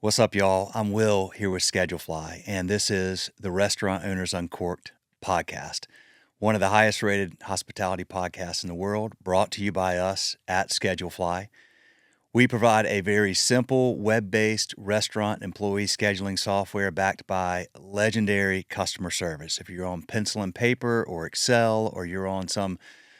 What's up, y'all? I'm Will here with Schedulefly, and this is the Restaurant Owners Uncorked podcast, one of the highest rated hospitality podcasts in the world, brought to you by us at Schedulefly. We provide a very simple web-based restaurant employee scheduling software backed by legendary customer service. If you're on pencil and paper or Excel, or you're on some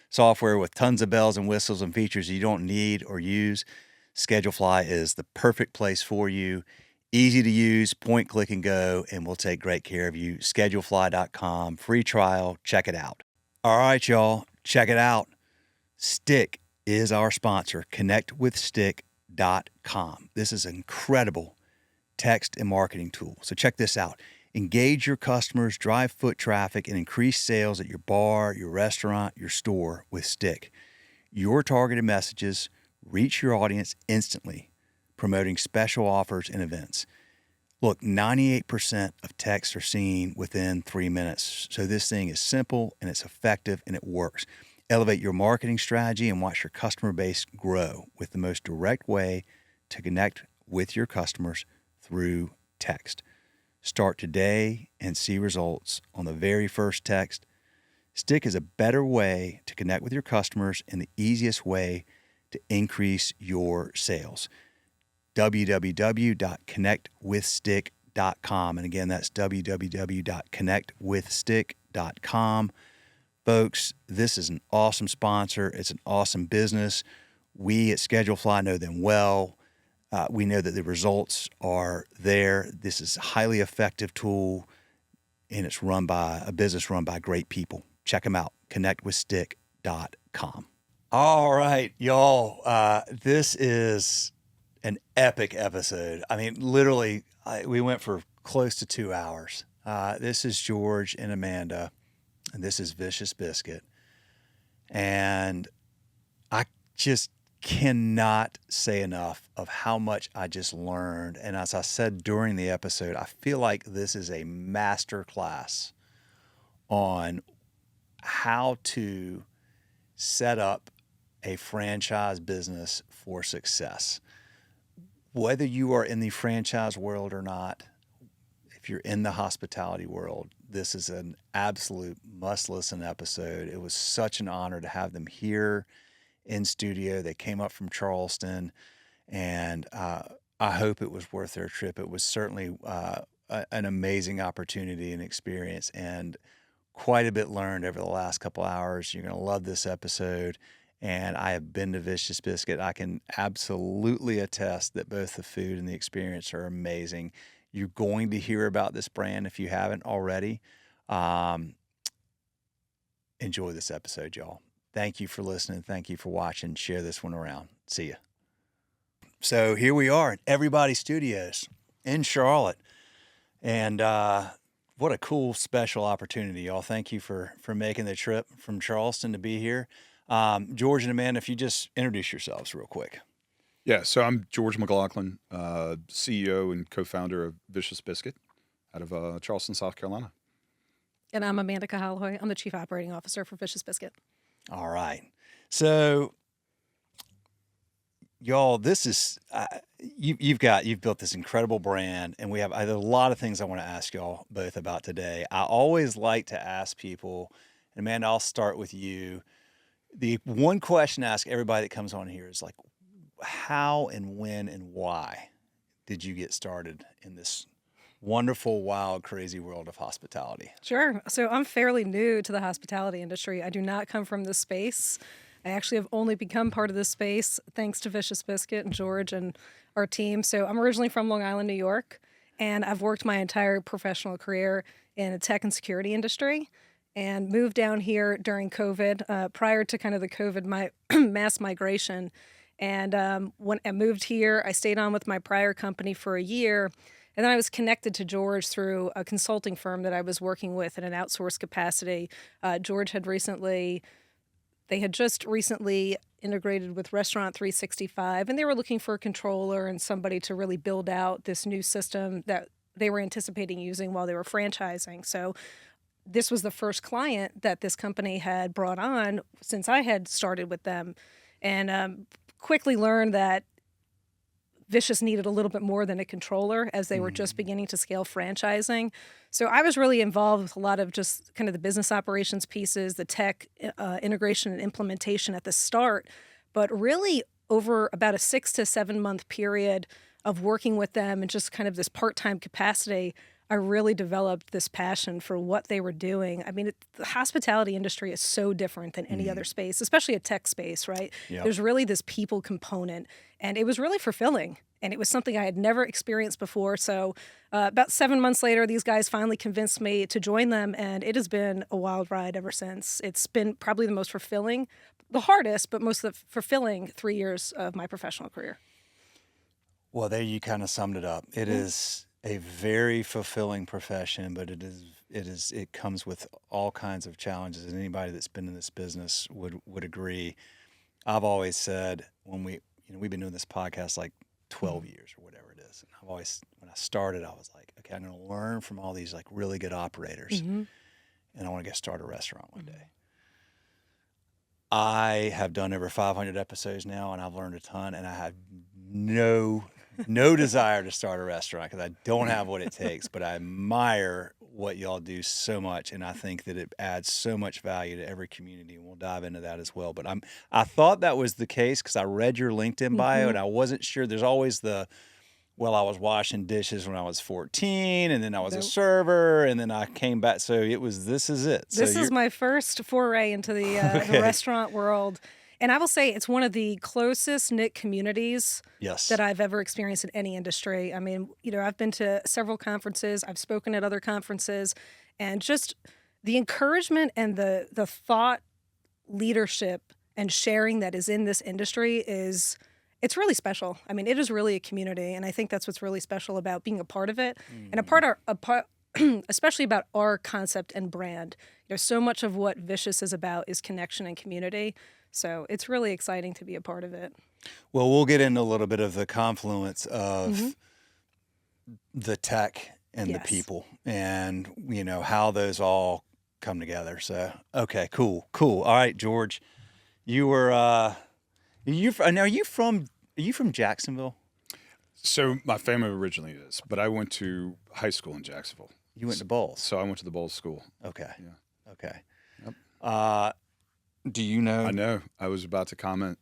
software with tons of bells and whistles and features you don't need or use, Schedulefly is the perfect place for you. Easy to use, point, click, and go, and we'll take great care of you. Schedulefly.com, free trial, check it out. All right, y'all, check it out. Stick is our sponsor, connectwithstick.com. This is an incredible text and marketing tool. So check this out. Engage your customers, drive foot traffic, and increase sales at your bar, your restaurant, your store with Stick. Your targeted messages reach your audience instantly, promoting special offers and events. Look, 98% of texts are seen within 3 minutes. So this thing is simple and it's effective and it works. Elevate your marketing strategy and watch your customer base grow with the most direct way to connect with your customers through text. Start today and see results on the very first text. Stick is a better way to connect with your customers and the easiest way to increase your sales. www.connectwithstick.com. And again, that's www.connectwithstick.com. Folks, this is an awesome sponsor. It's an awesome business. We at Schedulefly know them well. We know that the results are there. This is a highly effective tool, and it's run by a business run by great people. Check them out, connectwithstick.com. All right, y'all. This is an epic episode. I mean, literally, we went for close to 2 hours. This is George and Amanda, and this is Vicious Biscuit. And I just cannot say enough of how much I just learned. And as I said during the episode, I feel like this is a master class on how to set up a franchise business for success. Whether you are in the franchise world or not, if you're in the hospitality world, this is an absolute must-listen episode. It was such an honor to have them here in studio. They came up from Charleston, and I hope it was worth their trip. It was certainly an amazing opportunity and experience, and quite a bit learned over the last couple hours. You're going to love this episode. And I have been to Vicious Biscuit. I can absolutely attest that both the food and the experience are amazing. You're going to hear about this brand if you haven't already. Enjoy this episode, y'all. Thank you for listening. Thank you for watching. Share this one around. See ya. So here we are at Everybody Studios in Charlotte. And what a cool, special opportunity, y'all. Thank you for making the trip from Charleston to be here. George and Amanda, if you just introduce yourselves real quick. Yeah, so I'm George McLaughlin, CEO and co-founder of Vicious Biscuit out of Charleston, South Carolina. And I'm Amanda Kahalehoe. I'm the Chief Operating Officer for Vicious Biscuit. All right. So, y'all, this is, you've built this incredible brand, and I have a lot of things I want to ask y'all both about today. I always like to ask people, and Amanda, I'll start with you. The one question I ask everybody that comes on here is like, how and when and why did you get started in this wonderful, wild, crazy world of hospitality? Sure. So I'm fairly new to the hospitality industry. I do not come from this space. I actually have only become part of this space thanks to Vicious Biscuit and George and our team. So I'm originally from Long Island, New York, and I've worked my entire professional career in the tech and security industry. And moved down here during COVID, prior to kind of the COVID mass migration. And when I moved here, I stayed on with my prior company for a year. And then I was connected to George through a consulting firm that I was working with in an outsourced capacity. George had just recently integrated with Restaurant 365, and they were looking for a controller and somebody to really build out this new system that they were anticipating using while they were franchising. So this was the first client that this company had brought on since I had started with them, and quickly learned that Vicious needed a little bit more than a controller as they were just beginning to scale franchising. So I was really involved with a lot of just kind of the business operations pieces, the tech integration and implementation at the start, but really over about a 6 to 7 month period of working with them and just kind of this part-time capacity, I really developed this passion for what they were doing. I mean, the hospitality industry is so different than any other space, especially a tech space, right? Yep. There's really this people component, and it was really fulfilling. And it was something I had never experienced before. So about 7 months later, these guys finally convinced me to join them, and it has been a wild ride ever since. It's been probably the most fulfilling, the hardest, but most of the fulfilling 3 years of my professional career. Well, there you kind of summed it up. It is a very fulfilling profession, but it comes with all kinds of challenges, and anybody that's been in this business would agree. I've always said when we've been doing this podcast like 12 years or whatever it is. And I've always, when I started, I was like, okay, I'm going to learn from all these like really good operators, and I want to go start a restaurant one day. I have done over 500 episodes now, and I've learned a ton, and I have no desire to start a restaurant because I don't have what it takes, but I admire what y'all do so much, and I think that it adds so much value to every community, and we'll dive into that as well. But I thought that was the case because I read your LinkedIn bio, and I wasn't sure. There's always I was washing dishes when I was 14, and then I was a server, and then I came back. So this is it. This is my first foray into the restaurant world. And I will say it's one of the closest knit communities that I've ever experienced in any industry. I mean, I've been to several conferences, I've spoken at other conferences, and just the encouragement and the thought leadership and sharing that is in this industry it's really special. I mean, it is really a community, and I think that's what's really special about being a part of it, and a part especially about our concept and brand. So much of what Vicious is about is connection and community. So it's really exciting to be a part of it. Well, we'll get into a little bit of the confluence of the tech and the people, and how those all come together. So, okay, cool. All right, George, you were are you from Jacksonville? So my family originally is, but I went to high school in Jacksonville. You went to Bowles. So I went to the Bowles School. Okay. Yeah. Okay. Yep. Do you know? I know. I was about to comment.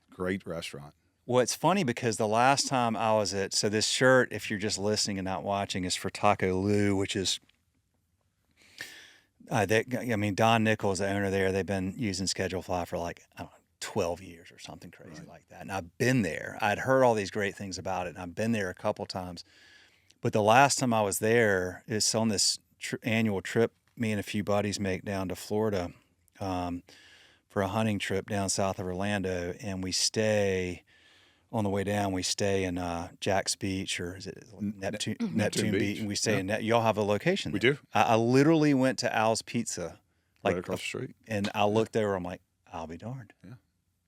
Great restaurant. Well, it's funny because the last time I was so this shirt, if you're just listening and not watching, is for Taco Lou, which is, Don Nichols, the owner there, they've been using Schedulefly for like, I don't know, 12 years or something crazy like that. And I've been there. I'd heard all these great things about it, and I've been there a couple times. But the last time I was there, it's on this annual trip me and a few buddies make down to Florida for a hunting trip down south of Orlando, and we stay on the way down. We stay in Jack's Beach, or is it Neptune Beach? And we stay in y'all have a location there. We do. I literally went to Al's Pizza, Right across the street, and I looked over. I'm like, I'll be darned. Yeah.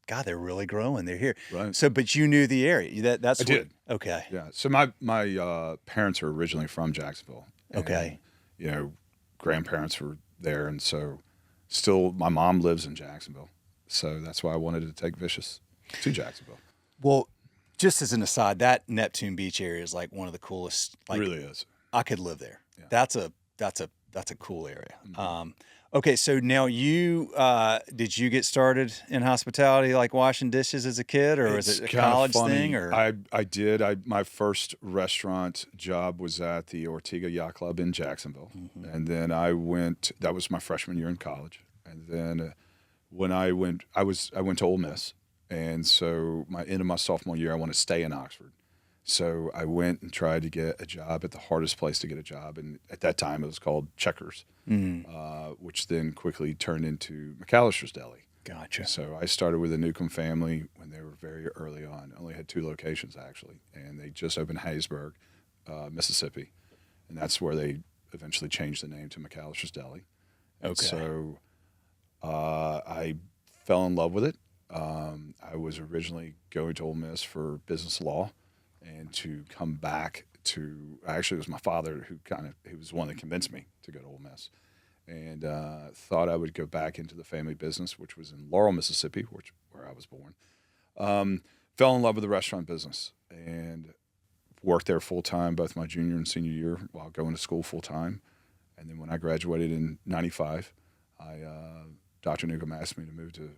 God, they're really growing. They're here. Right. So, but you knew the area. I did. Okay. Yeah. So my parents are originally from Jacksonville. Okay. And, grandparents were there, and so still my mom lives in Jacksonville. So that's why I wanted to take Vicious to Jacksonville. Well, just as an aside, that Neptune Beach area is like one of the coolest. Like, it really is. I could live there. Yeah. That's a cool area. Okay, so now did you get started in hospitality, like washing dishes as a kid, or was it a college thing? Or I did. My first restaurant job was at the Ortega Yacht Club in Jacksonville, and then I went. That was my freshman year in college, and then when I went to Ole Miss, and so end of my sophomore year, I want to stay in Oxford. So I went and tried to get a job at the hardest place to get a job, and at that time it was called Checkers, which then quickly turned into McAllister's Deli. Gotcha. So I started with the Newcomb family when they were very early on. Only had 2 locations actually, and they just opened Hattiesburg, Mississippi, and that's where they eventually changed the name to McAllister's Deli. And so I fell in love with it. I was originally going to Ole Miss for business law. And to come back actually it was my father who was the one that convinced me to go to Ole Miss, and thought I would go back into the family business, which was in Laurel, Mississippi, where I was born. fell in love with the restaurant business and worked there full time, both my junior and senior year while going to school full time. And then when I graduated in '95, Dr. Newcomb asked me to move to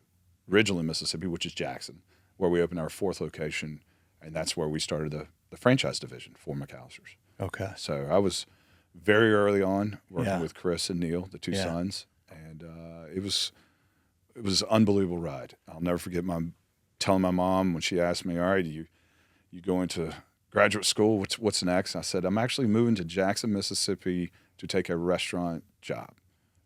Ridgeland, Mississippi, which is Jackson, where we opened our 4th location. And that's where we started the franchise division for McAllister's. Okay. So I was very early on working Yeah. with Chris and Neil, the two Yeah. sons. And it was an unbelievable ride. I'll never forget telling my mom when she asked me, all right, you going to graduate school? What's next? I said, I'm actually moving to Jackson, Mississippi to take a restaurant job.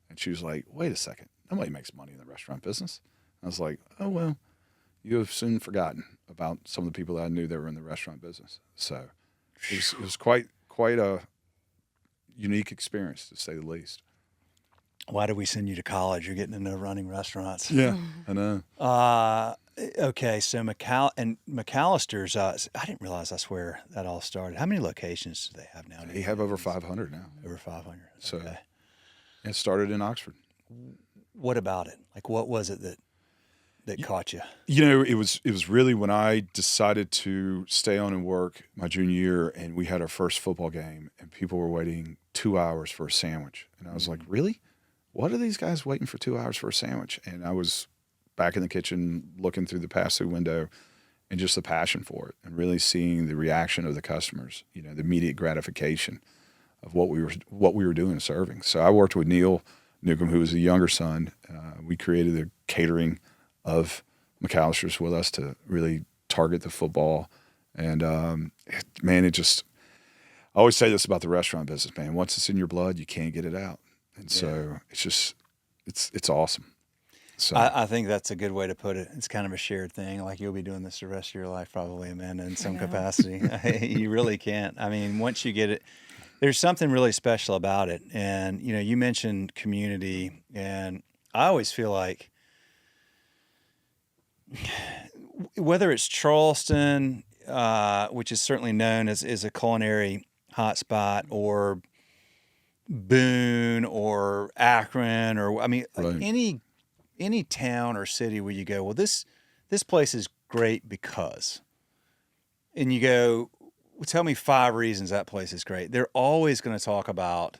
And she was like, wait a second. Nobody makes money in the restaurant business. I was like, oh, well, you have soon forgotten about some of the people that I knew that were in the restaurant business. So it was quite a unique experience, to say the least. Why did we send you to college? You're getting to know running restaurants. Yeah, I know. Okay, so McAllister's, I didn't realize that's where that all started. How many locations do they have now? They have over 500 now. Over 500. So Okay. it started in Oxford. What about it? Like, what was it that caught you? You know, it was really when I decided to stay on and work my junior year, and we had our first football game, and people were waiting 2 hours for a sandwich, and I was like, really? What are these guys waiting for 2 hours for a sandwich? And I was back in the kitchen looking through the pass-through window, and just the passion for it, and really seeing the reaction of the customers. You know, the immediate gratification of what we were doing and serving. So I worked with Neil Newcomb, who was a younger son. We created the catering of McAllister's with us to really target the football. And man, I always say this about the restaurant business, man. Once it's in your blood, you can't get it out. And so it's awesome. So I think that's a good way to put it. It's kind of a shared thing. Like, you'll be doing this the rest of your life, probably, Amanda, in some capacity. You really can't. I mean, once you get it, there's something really special about it. And, you know, you mentioned community, and I always feel like whether it's Charleston, which is certainly known as a culinary hotspot, or Boone or Akron, or, I mean, Right. any town or city where you go, well, this place is great because, and you go, well, tell me 5 reasons that place is great. They're always going to talk about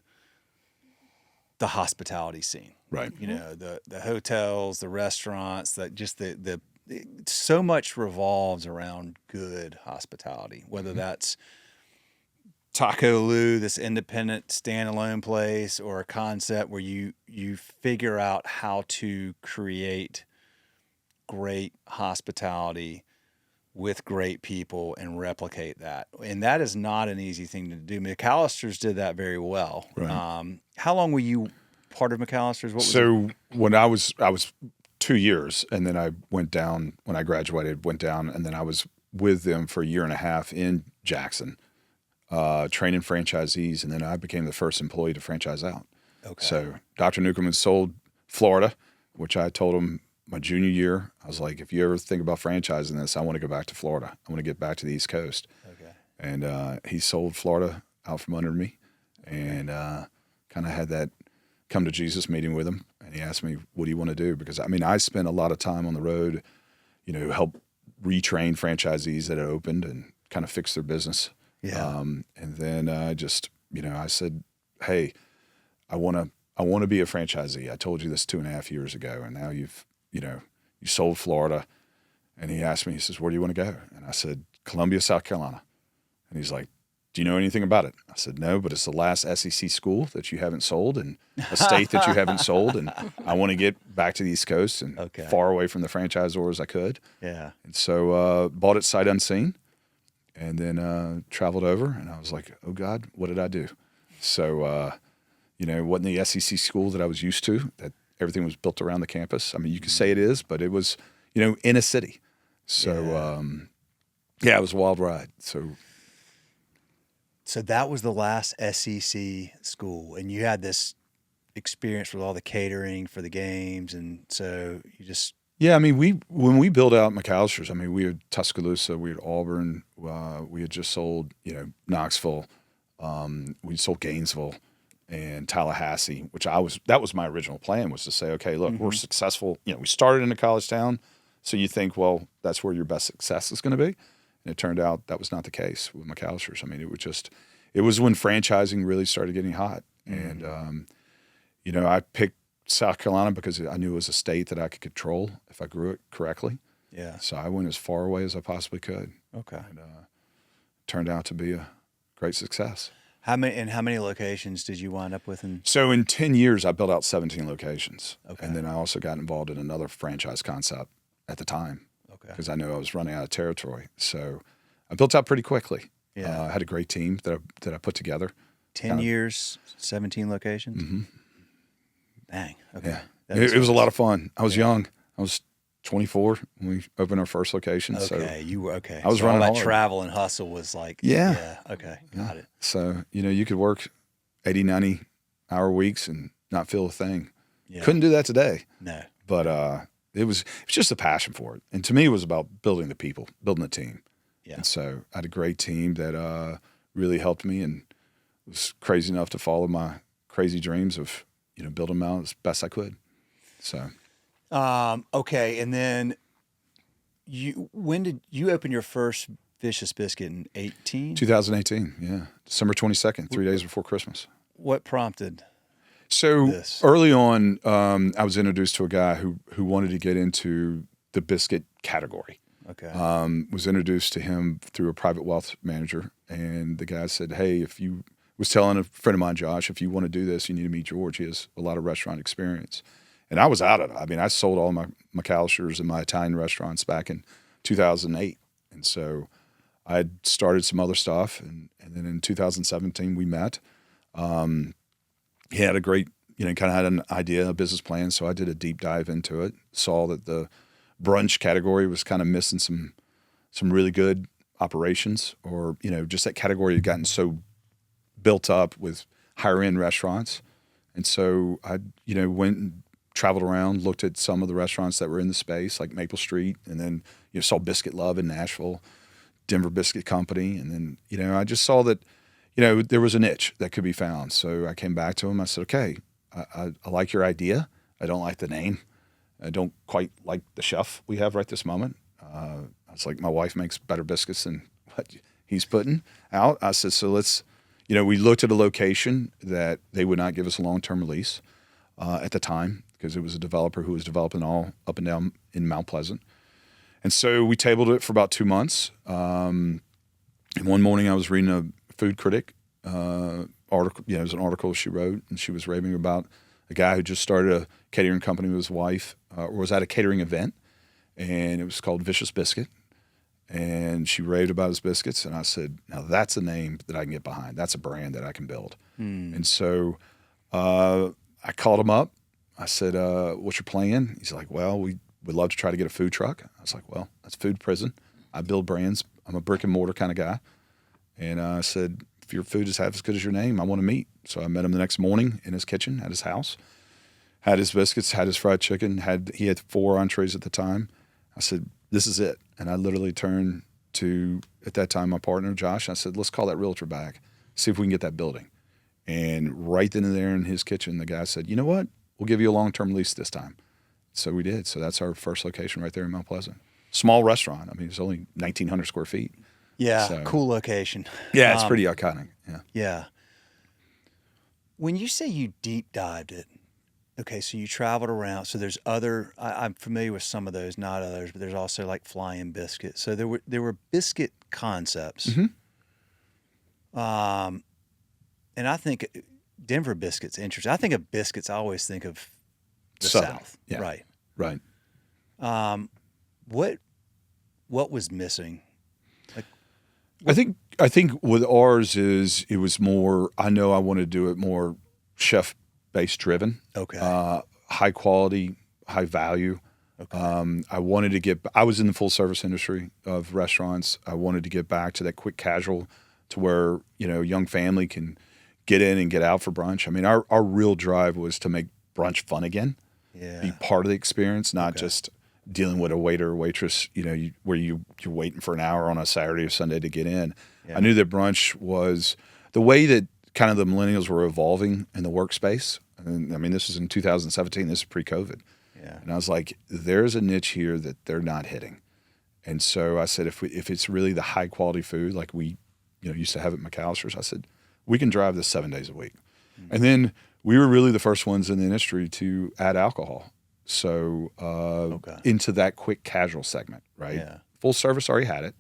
the hospitality scene. right. You know, the hotels, the restaurants, so much revolves around good hospitality, whether that's Taco Lou, this independent standalone place, or a concept where you figure out how to create great hospitality with great people and replicate that. And that is not an easy thing to do. McAllister's did that very well. Right. How long were you part of McAllister's? What was So when I was 2 years, and then I went down when I graduated, and then I was with them for a year and a half in Jackson, training franchisees, and then I became the first employee to franchise out. Okay. So Dr. Newcomb had sold Florida, which I told him my junior year. I was like, if you ever think about franchising this, I want to go back to Florida. I want to get back to the East Coast. Okay. And he sold Florida out from under me, and kind of had that come to Jesus meeting with him. And he asked me, what do you want to do? Because, I mean, I spent a lot of time on the road, you know, help retrain franchisees that had opened and kind of fix their business. Yeah. And then I said, hey, I want to be a franchisee. I told you this 2.5 years ago, and now you sold Florida. And he asked me, he says, where do you want to go? And I said, Columbia, South Carolina. And he's like, do you know anything about it? I said, no, but it's the last SEC school that you haven't sold, and a state that you haven't sold. And I want to get back to the East Coast and far away from the franchisor as I could. Yeah. And so bought it sight unseen, and then traveled over, and I was like, oh God, what did I do? So, it wasn't the SEC school that I was used to, that everything was built around the campus. I mean, you could say it is, but it was, in a city. So, it was a wild ride. So that was the last SEC school, and you had this experience with all the catering for the games, and so you just... Yeah, I mean, when we built out McAllister's, I mean, we had Tuscaloosa, we had Auburn, we had just sold, Knoxville, we sold Gainesville and Tallahassee, that was my original plan, was to say, okay, look, we're successful. We started in a college town, So you think, well, that's where your best success is going to be. And it turned out that was not the case with McAllister's. I mean, it was when franchising really started getting hot. Mm-hmm. And, I picked South Carolina because I knew it was a state that I could control if I grew it correctly. Yeah. So I went as far away as I possibly could. Okay. And turned out to be a great success. How many locations did you wind up with? So in 10 years, I built out 17 locations. Okay. And then I also got involved in another franchise concept at the time. Okay. Because I knew I was running out of territory. So I built out pretty quickly. Yeah. I had a great team that I put together. 10 years, 17 locations? Mm-hmm. Dang. Okay. Yeah. It was a lot of fun. I was young. I was 24 when we opened our first location. Okay. So You were okay. I was so running all that hard. travel and hustle was like, Yeah. Okay. Got it. So, you could work 80, 90 hour weeks and not feel a thing. Yeah. Couldn't do that today. No. But it was just a passion for it. And to me, it was about building the people, building the team. Yeah. And so I had a great team that really helped me and was crazy enough to follow my crazy dreams of, building them out as best I could. So. Okay. And then when did you open your first Vicious Biscuit in 18? 2018, yeah. December 22nd, 3 days before Christmas. What prompted So this? early on, I was introduced to a guy who wanted to get into the biscuit category. Okay. Was introduced to him through a private wealth manager. And the guy said, hey, was telling a friend of mine, Josh, if you want to do this, you need to meet George. He has a lot of restaurant experience. And I was out of it. I mean, I sold all my McAllister's and my Italian restaurants back in 2008. And so I had started some other stuff. And then in 2017, we met. He had a great, kind of had an idea, a business plan. So I did a deep dive into it, saw that the brunch category was kind of missing some really good operations, or, just that category had gotten so built up with higher end restaurants. And so I, went and traveled around, looked at some of the restaurants that were in the space, like Maple Street, and then, saw Biscuit Love in Nashville, Denver Biscuit Company. And then, I just saw that, there was a niche that could be found. So I came back to him. I said, okay, I like your idea. I don't like the name. I don't quite like the chef we have right this moment. I was like, my wife makes better biscuits than what he's putting out. I said, so let's, we looked at a location that they would not give us a long-term lease at the time, because it was a developer who was developing all up and down in Mount Pleasant. And so we tabled it for about 2 months. And one morning I was reading a food critic article. It was an article she wrote, and she was raving about a guy who just started a catering company with his wife, or was at a catering event, and it was called Vicious Biscuit. And she raved about his biscuits, and I said, now that's a name that I can get behind. That's a brand that I can build. And so I called him up. I said, what's your plan? He's like, well, we would love to try to get a food truck. I was like, well, that's food prison. I build brands. I'm a brick and mortar kind of guy. And I said, if your food is half as good as your name, I want to meet. So I met him the next morning in his kitchen at his house, had his biscuits, had his fried chicken, he had 4 entrees at the time. I said, this is it. And I literally turned to, at that time, my partner, Josh. I said, let's call that realtor back, see if we can get that building. And right then and there in his kitchen, the guy said, you know what? We'll give you a long-term lease this time. So we did. So that's our first location right there in Mount Pleasant. Small restaurant. I mean, it's only 1,900 square feet. Yeah, So- cool location. Yeah, it's pretty iconic. Yeah. Yeah. When you say you deep dived it, okay, so you traveled around. So there's other. I'm familiar with some of those, not others, but there's also like Flying Biscuit. So there were biscuit concepts. And I think Denver Biscuit's interesting. I think of biscuits. I always think of the Southern. South. Yeah. Right. Right. What was missing? I think with ours is it was more. I know I want to do it more chef based driven. Okay. High quality, high value. Okay. I wanted to get. I was in the full service industry of restaurants. I wanted to get back to that quick casual, to where a young family can get in and get out for brunch. I mean, our real drive was to make brunch fun again. Yeah. Be part of the experience, not Okay. just dealing with a waiter or waitress, where you're waiting for an hour on a Saturday or Sunday to get in. Yeah. I knew that brunch was the way that kind of the millennials were evolving in the workspace. And I mean, this was in 2017. This is pre-COVID. Yeah. And I was like, there's a niche here that they're not hitting. And so I said, if it's really the high quality food like we, used to have at McAllister's, I said, we can drive this 7 days a week. Mm-hmm. And then we were really the first ones in the industry to add alcohol. So into that quick casual segment, right? Yeah. Full service already had it.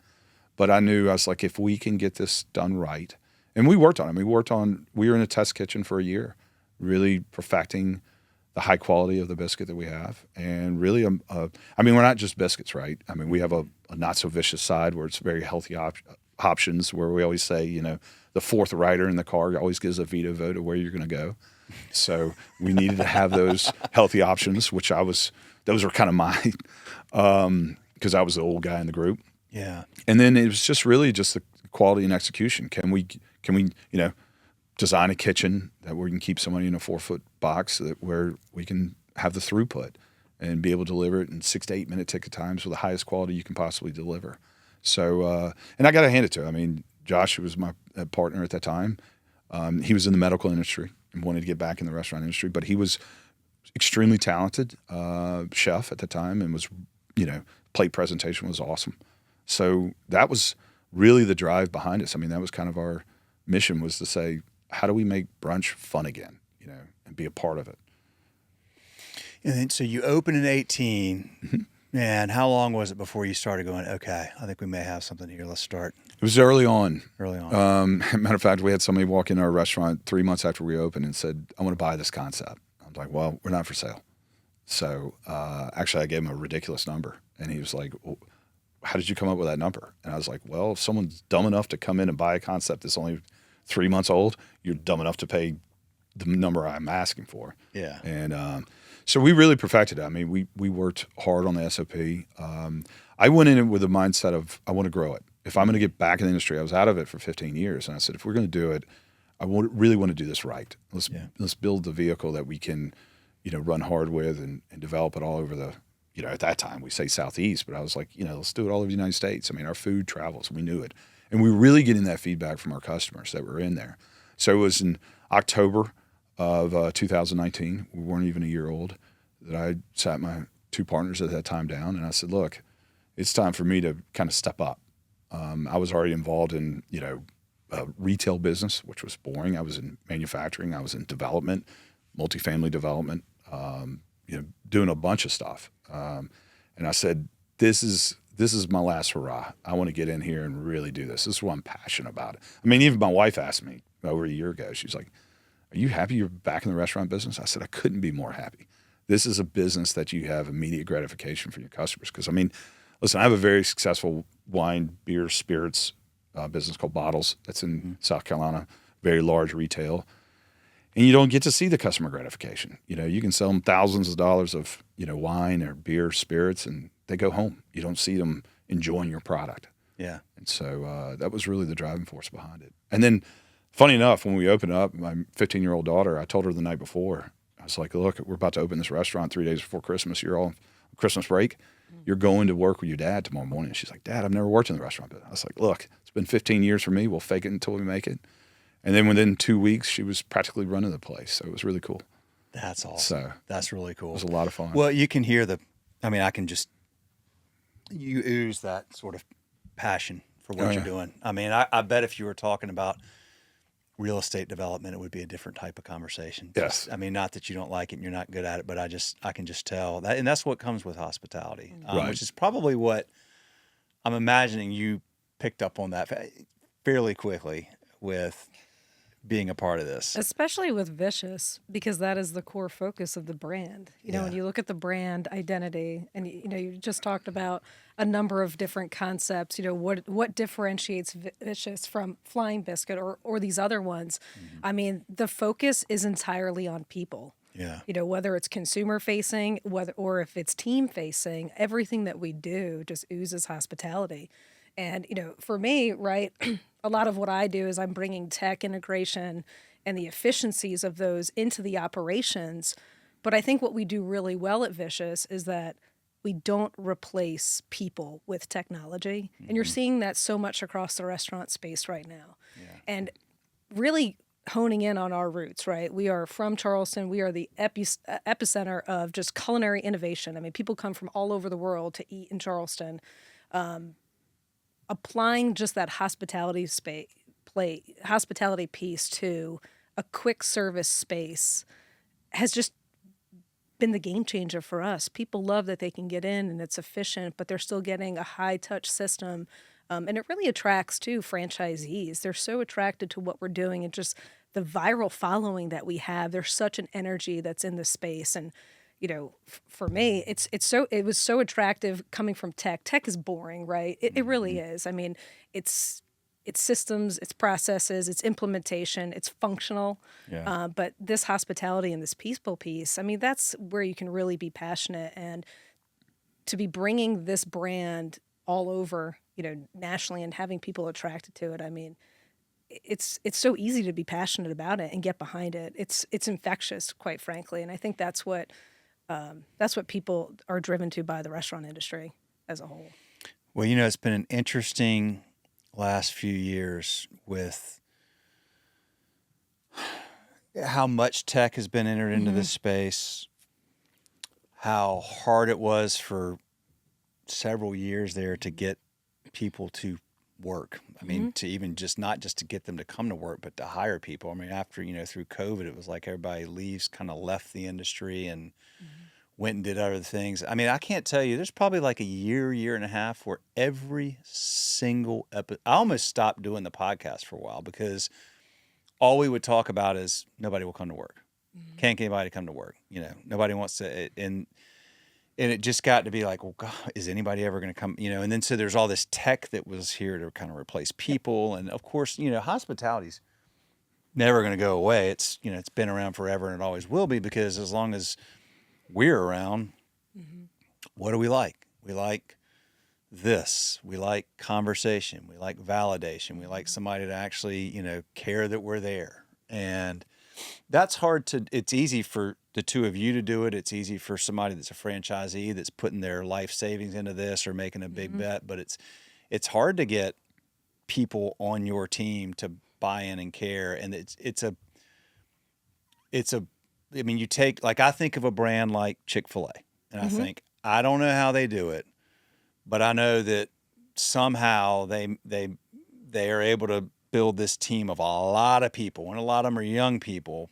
But I knew, I was like, if we can get this done right, and we worked on it. We were in a test kitchen for a year, really perfecting the high quality of the biscuit that we have. And really, we're not just biscuits, right? I mean, we have a not so vicious side where it's very healthy options, where we always say, the fourth rider in the car always gives a veto vote of where you're going to go. So we needed to have those healthy options, which those were kind of my, because I was the old guy in the group. Yeah. And then it was just really just the quality and execution. Can we design a kitchen that we can keep somebody in a 4-foot box where we can have the throughput and be able to deliver it in 6 to 8 minute ticket times with the highest quality you can possibly deliver. So, and I got to hand it to him. I mean, Josh, who was my partner at that time, he was in the medical industry and wanted to get back in the restaurant industry, but he was extremely talented chef at the time and was, plate presentation was awesome. So that was really the drive behind us. I mean, that was kind of our mission, was to say, how do we make brunch fun again, and be a part of it. And then, so you opened in 18. Mm-hmm. And how long was it before you started going, okay, I think we may have something here. Let's start. It was early on. Early on. Matter of fact, we had somebody walk in our restaurant 3 months after we opened and said, I want to buy this concept. I was like, well, we're not for sale. So actually, I gave him a ridiculous number. And he was like, well, how did you come up with that number? And I was like, well, if someone's dumb enough to come in and buy a concept that's only 3 months old, you're dumb enough to pay the number I'm asking for. Yeah. And so we really perfected it. I mean, we worked hard on the SOP. I went in it with a mindset of, I want to grow it. If I'm going to get back in the industry, I was out of it for 15 years. And I said, if we're going to do it, really want to do this right. Let's build the vehicle that we can, run hard with and develop it all over the, at that time we say Southeast, but I was like, let's do it all over the United States. I mean, our food travels. We knew it. And we were really getting that feedback from our customers that were in there. So it was in October of 2019, we weren't even a year old, that I sat my two partners at that time down and I said, look, it's time for me to kind of step up. I was already involved in, retail business, which was boring. I was in manufacturing. I was in development, multifamily development, doing a bunch of stuff. And I said, this is my last hurrah. I want to get in here and really do this. This is what I'm passionate about. I mean, even my wife asked me over a year ago, she's like, are you happy you're back in the restaurant business? I said, I couldn't be more happy. This is a business that you have immediate gratification from your customers. Because, I mean, listen, I have a very successful wine, beer, spirits business called Bottles that's in South Carolina, very large retail. And you don't get to see the customer gratification. You can sell them thousands of dollars of, wine or beer, spirits, and they go home. You don't see them enjoying your product. Yeah. And so that was really the driving force behind it. And then, funny enough, when we opened up, my 15-year-old daughter, I told her the night before, I was like, look, we're about to open this restaurant 3 days before Christmas. You're all on Christmas break. You're going to work with your dad tomorrow morning. And she's like, Dad, I've never worked in the restaurant business. I was like, look, it's been 15 years for me. We'll fake it until we make it. And then within 2 weeks, she was practically running the place. So it was really cool. That's awesome. So that's really cool. It was a lot of fun. Well, you can hear you ooze that sort of passion for what you're doing. I mean, I bet if you were talking about real estate development, it would be a different type of conversation. Yes. I mean, not that you don't like it and you're not good at it, but I can just tell that, and that's what comes with hospitality, which is probably what I'm imagining you picked up on that fairly quickly with being a part of this. Especially with Vicious, because that is the core focus of the brand. When you look at the brand identity, and you just talked about a number of different concepts, what differentiates Vicious from Flying Biscuit or these other ones. Mm-hmm. I mean, the focus is entirely on people. Yeah. Whether it's consumer facing, or if it's team facing, everything that we do just oozes hospitality. And, for me, right, a lot of what I do is I'm bringing tech integration and the efficiencies of those into the operations. But I think what we do really well at Vicious is that we don't replace people with technology. Mm-hmm. And you're seeing that so much across the restaurant space right now. Yeah. And really, honing in on our roots, right? We are from Charleston. We are the epicenter of just culinary innovation. I mean, people come from all over the world to eat in Charleston. Applying just that hospitality piece to a quick service space has just been the game changer for us. People love that they can get in and it's efficient, but they're still getting a high touch system. And it really attracts too franchisees. They're so attracted to what we're doing and just the viral following that we have. There's such an energy that's in the space. And, you know, for me, it was so attractive coming from tech. Tech is boring, right? It really is. I mean, it's systems, it's processes, it's implementation, it's functional. Yeah. But this hospitality and this peaceful piece, I mean, that's where you can really be passionate. And to be bringing this brand all over, you know, nationally and having people attracted to it, I mean, it's so easy to be passionate about it and get behind it. It's infectious, quite frankly. And I think that's what people are driven to by the restaurant industry as a whole. Well, you know, it's been an interesting last few years with how much tech has been entered into this space, how hard it was for several years there to get people to work. I mean, to even not just to get them to come to work, but to hire people. I mean, after, you know, through COVID, it was like everybody kind of left the industry and went and did other things. I mean, I can't tell you, there's probably like a year and a half where every single episode, I almost stopped doing the podcast for a while because all we would talk about is nobody will come to work. Can't get anybody to come to work. You know, nobody wants to, and it just got to be like, well, God, is anybody ever going to come? You know, and then so there's all this tech that was here to kind of replace people. And of course, you know, hospitality's never going to go away. It's, you know, it's been around forever and it always will be because as long as we're around, what do we like? We like this. We like conversation. We like validation. We like somebody to actually, you know, care that we're there. And that's hard to, it's easy for the two of you to do it. It's easy for somebody that's a franchisee that's putting their life savings into this or making a big bet, but it's hard to get people on your team to buy in and care. And I mean, you take, like, I think of a brand like Chick-fil-A and I think, I don't know how they do it, but I know that somehow they are able to build this team of a lot of people, and a lot of them are young people.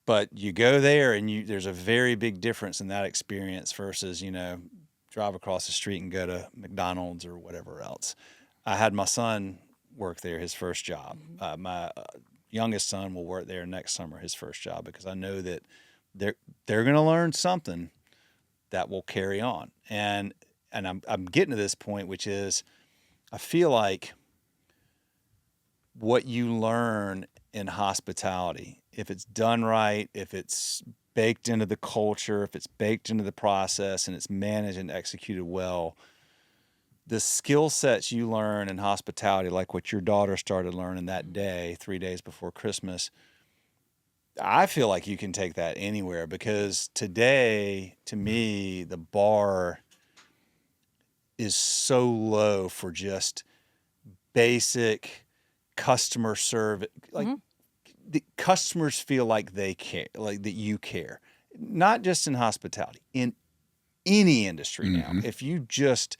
But you go there, and there's a very big difference in that experience versus, you know, drive across the street and go to McDonald's or whatever else. I had my son work there, his first job. My youngest son will work there next summer, his first job, because I know that they're going to learn something that will carry on. And I'm getting to this point, which is I feel like what you learn in hospitality, if it's done right, if it's baked into the culture, if it's baked into the process and it's managed and executed well, the skill sets you learn in hospitality, like what your daughter started learning that day, 3 days before Christmas, I feel like you can take that anywhere because today, to me, the bar is so low for just basic customer service. Like the customers feel like they care, like that you care, not just in hospitality, in any industry now. If you just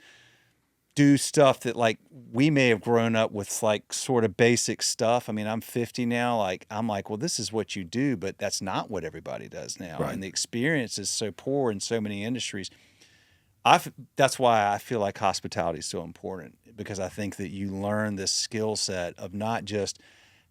do stuff that, like, we may have grown up with, like, sort of basic stuff. I mean, I'm 50 now. Like, I'm like, well, this is what you do, but that's not what everybody does now. Right. And the experience is so poor in so many industries. That's why I feel like hospitality is so important, because I think that you learn this skill set of not just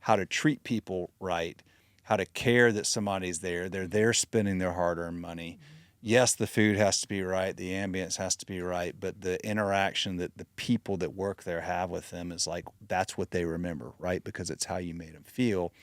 how to treat people right, how to care that somebody's there. They're there spending their hard-earned money. Yes, the food has to be right, the ambience has to be right, but the interaction that the people that work there have with them is like, that's what they remember, right? Because it's how you made them feel.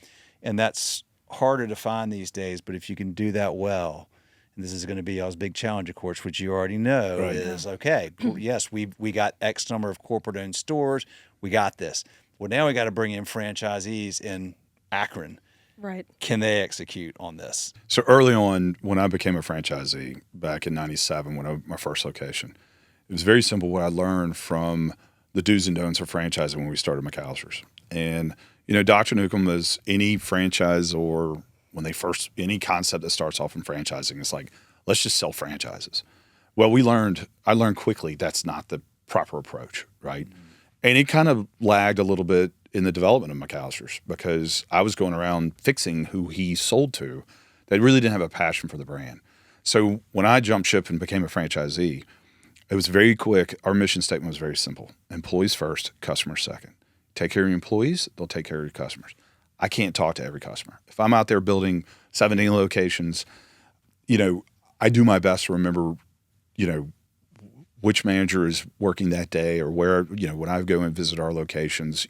And that's harder to find these days, but if you can do that well, and this is going to be y'all's big challenge, of course, which you already know, Right. is, okay, yes, we got X number of corporate-owned stores, we got this. Well, now we got to bring in franchisees in Akron. Right. Can they execute on this? So early on, when I became a franchisee back in '97, my first location, it was very simple what I learned from the do's and don'ts of franchising when we started McAllister's. And, Dr. Newcomb is any franchise, or when they first, any concept that starts off in franchising, it's like, let's just sell franchises. Well, I learned quickly that's not the proper approach, right? And it kind of lagged a little bit in the development of McAllister's because I was going around fixing who he sold to that really didn't have a passion for the brand. So when I jumped ship and became a franchisee, it was very quick. Our mission statement was very simple. Employees first, customers second. Take care of your employees, they'll take care of your customers. I can't talk to every customer. If I'm out there building 17 locations, I do my best to remember, which manager is working that day or where, when I go and visit our locations,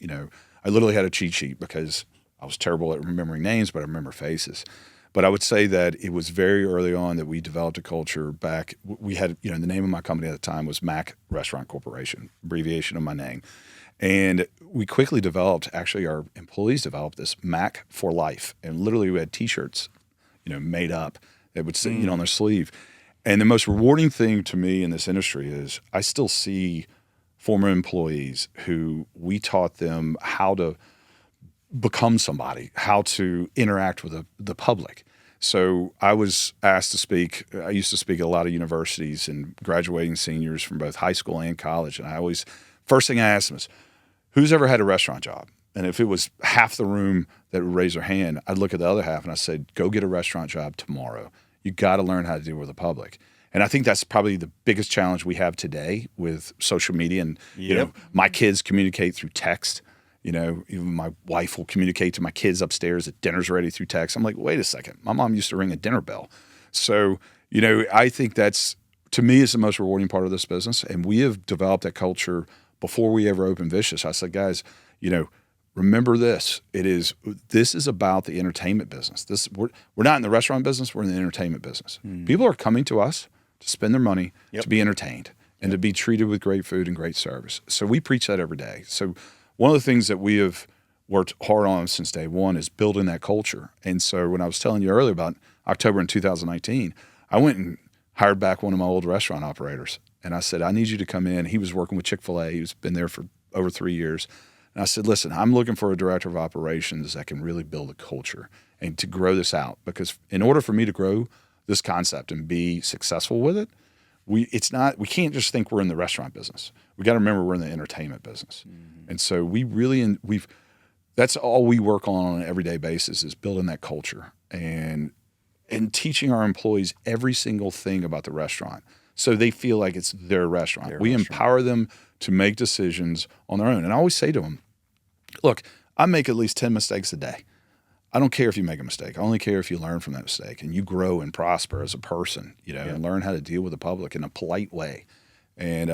I literally had a cheat sheet because I was terrible at remembering names, but I remember faces. But I would say that it was very early on that we developed a culture back. We had, the name of my company at the time was Mac Restaurant Corporation, abbreviation of my name. And we quickly developed, actually our employees developed this Mac for life. And literally we had T-shirts, made up that would sit, on their sleeve. And the most rewarding thing to me in this industry is I still see former employees who we taught them how to become somebody, how to interact with the public. So I was asked to speak. I used to speak at a lot of universities and graduating seniors from both high school and college. And first thing I asked them is, who's ever had a restaurant job? And if it was half the room that would raise their hand, I'd look at the other half and I said, go get a restaurant job tomorrow. You got to learn how to deal with the public. And I think that's probably the biggest challenge we have today with social media. And, my kids communicate through text. Even my wife will communicate to my kids upstairs that dinner's ready through text. I'm like, wait a second. My mom used to ring a dinner bell. So, I think that's, to me, is the most rewarding part of this business. And we have developed that culture before we ever opened Vicious. I said, guys, remember this. This is about the entertainment business. We're not in the restaurant business. We're in the entertainment business. People are coming to us to spend their money to be entertained and to be treated with great food and great service. So we preach that every day. So one of the things that we have worked hard on since day one is building that culture. And so when I was telling you earlier about October in 2019, I went and hired back one of my old restaurant operators. And I said, I need you to come in. He was working with Chick-fil-A. He's been there for over 3 years. And I said, listen, I'm looking for a director of operations that can really build a culture and to grow this out. Because in order for me to grow this concept and be successful with it, we can't just think we're in the restaurant business. We got to remember we're in the entertainment business. And so that's all we work on an everyday basis is building that culture and teaching our employees every single thing about the restaurant so they feel like it's their restaurant. Empower them to make decisions on their own. And I always say to them, look, I make at least 10 mistakes a day. I don't care if you make a mistake. I only care if you learn from that mistake and you grow and prosper as a person, and learn how to deal with the public in a polite way. And,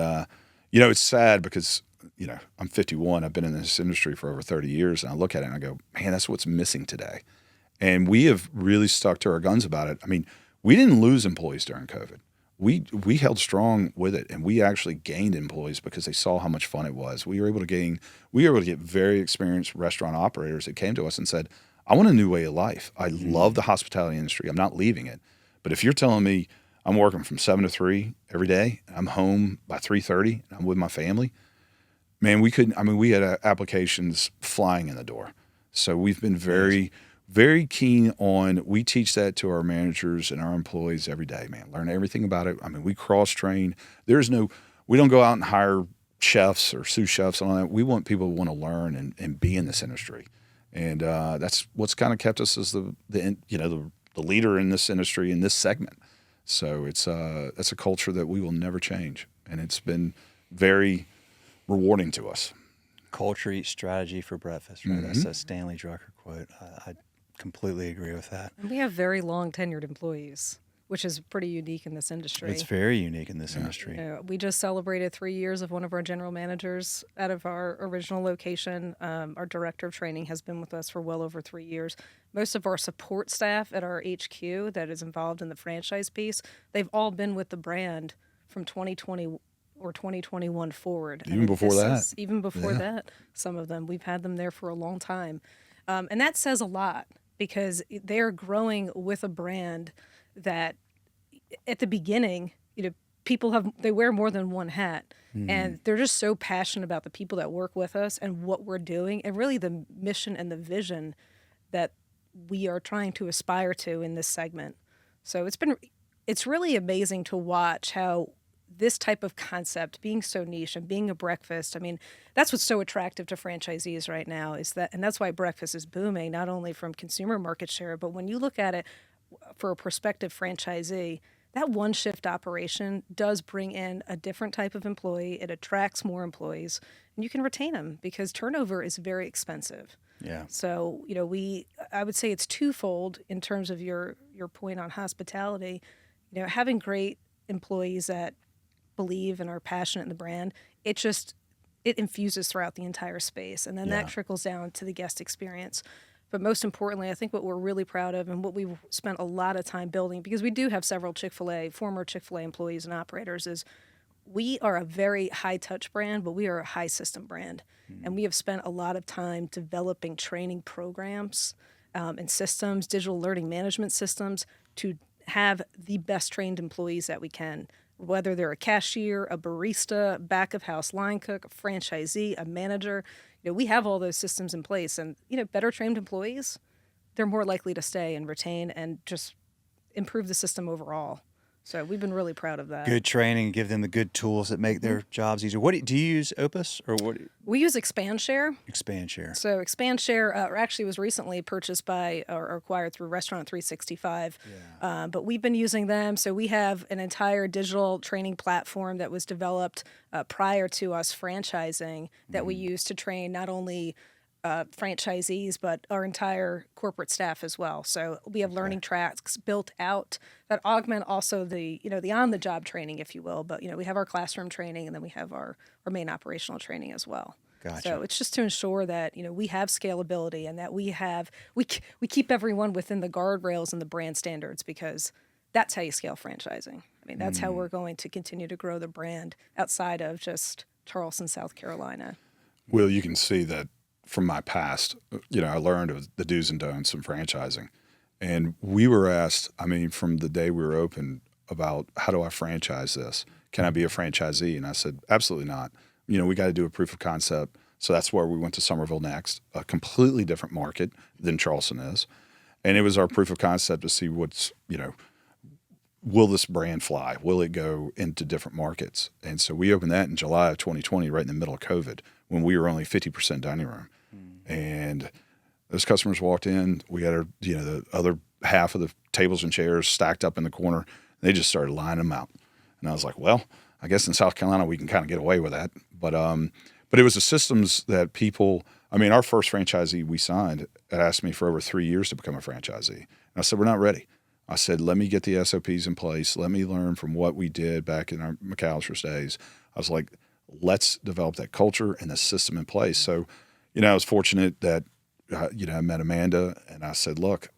it's sad because, I'm 51. I've been in this industry for over 30 years. And I look at it and I go, man, that's what's missing today. And we have really stuck to our guns about it. I mean, we didn't lose employees during COVID. We held strong with it, and we actually gained employees because they saw how much fun it was. We were able to get very experienced restaurant operators that came to us and said, I want a new way of life. I love the hospitality industry. I'm not leaving it. But if you're telling me I'm working from 7 to 3 every day, I'm home by 3:30, and I'm with my family, man, we had applications flying in the door. So we've been very, very keen on, we teach that to our managers and our employees every day, man. Learn everything about it. I mean, we cross-train. We don't go out and hire chefs or sous chefs and all that. We want people who want to learn and be in this industry. And that's what's kind of kept us as the leader in this industry, in this segment. So that's a culture that we will never change. And it's been very rewarding to us. Culture eats strategy for breakfast, right? That's a Stanley Drucker quote. I completely agree with that. And we have very long tenured employees, which is pretty unique in this industry. It's very unique in this industry. We just celebrated 3 years of one of our general managers out of our original location. Our director of training has been with us for well over 3 years. Most of our support staff at our HQ that is involved in the franchise piece, they've all been with the brand from 2020 or 2021 forward. Even before that, some of them, we've had them there for a long time. And that says a lot because they're growing with a brand that at the beginning, they wear more than one hat. And they're just so passionate about the people that work with us and what we're doing and really the mission and the vision that we are trying to aspire to in this segment. So it's really amazing to watch how this type of concept, being so niche and being a breakfast, I mean, that's what's so attractive to franchisees right now and that's why breakfast is booming, not only from consumer market share, but when you look at it for a prospective franchisee, that one shift operation does bring in a different type of employee. It attracts more employees and you can retain them because turnover is very expensive. Yeah. So, I would say it's twofold in terms of your point on hospitality. Having great employees that believe and are passionate in the brand, it infuses throughout the entire space. And then that trickles down to the guest experience. But most importantly, I think what we're really proud of and what we've spent a lot of time building, because we do have several former Chick-fil-A employees and operators, is we are a very high-touch brand, but we are a high-system brand. And we have spent a lot of time developing training programs and systems, digital learning management systems, to have the best trained employees that we can, whether they're a cashier, a barista, back-of-house line cook, a franchisee, a manager. We have all those systems in place, and better trained employees, they're more likely to stay and retain and just improve the system overall. So we've been really proud of that. Good training, give them the good tools that make their jobs easier. What do you use, Opus or what? We use ExpandShare. ExpandShare. So ExpandShare actually was recently purchased by or acquired through Restaurant 365. Yeah. But we've been using them. So we have an entire digital training platform that was developed prior to us franchising that we use to train not only franchisees, but our entire corporate staff as well. So we have learning tracks built out that augment also the on-the-job training, if you will. But, we have our classroom training and then we have our main operational training as well. Gotcha. So it's just to ensure that, we have scalability and that we keep everyone within the guardrails and the brand standards, because that's how you scale franchising. I mean, that's how we're going to continue to grow the brand outside of just Charleston, South Carolina. Will, you can see that from my past, I learned of the do's and don'ts in franchising. And we were asked, from the day we were open, about how do I franchise this? Can I be a franchisee? And I said, absolutely not. We got to do a proof of concept. So that's where we went to Somerville next, a completely different market than Charleston is. And it was our proof of concept to see will this brand fly? Will it go into different markets? And so we opened that in July of 2020, right in the middle of COVID, when we were only 50% dining room. And those customers walked in. We had the other half of the tables and chairs stacked up in the corner. They just started lining them out. And I was like, well, I guess in South Carolina we can kind of get away with that. But it was the systems that people. Our first franchisee we signed had asked me for over 3 years to become a franchisee. And I said, we're not ready. I said, let me get the SOPs in place. Let me learn from what we did back in our McAllister's days. I was like, let's develop that culture and the system in place. So, I was fortunate that, I met Amanda and I said, look,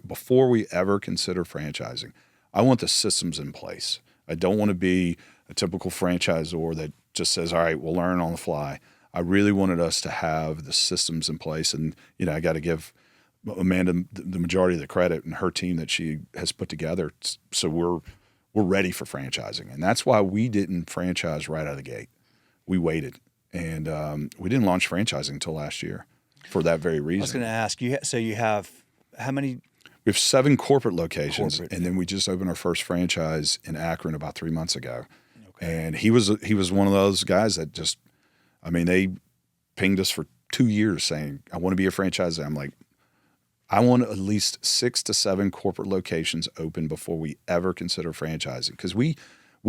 before we ever consider franchising, I want the systems in place. I don't want to be a typical franchisor that just says, all right, we'll learn on the fly. I really wanted us to have the systems in place. And, I got to give Amanda the majority of the credit and her team that she has put together. So we're ready for franchising. And that's why we didn't franchise right out of the gate. We waited. And we didn't launch franchising until last year for that very reason. I was going to ask you, so you have how many? We have 7 corporate locations, and then we just opened our first franchise in Akron about 3 months ago. Okay. And he was one of those guys that just, they pinged us for 2 years saying, I want to be a franchisee. I'm like, I want at least 6 to 7 corporate locations open before we ever consider franchising. Because we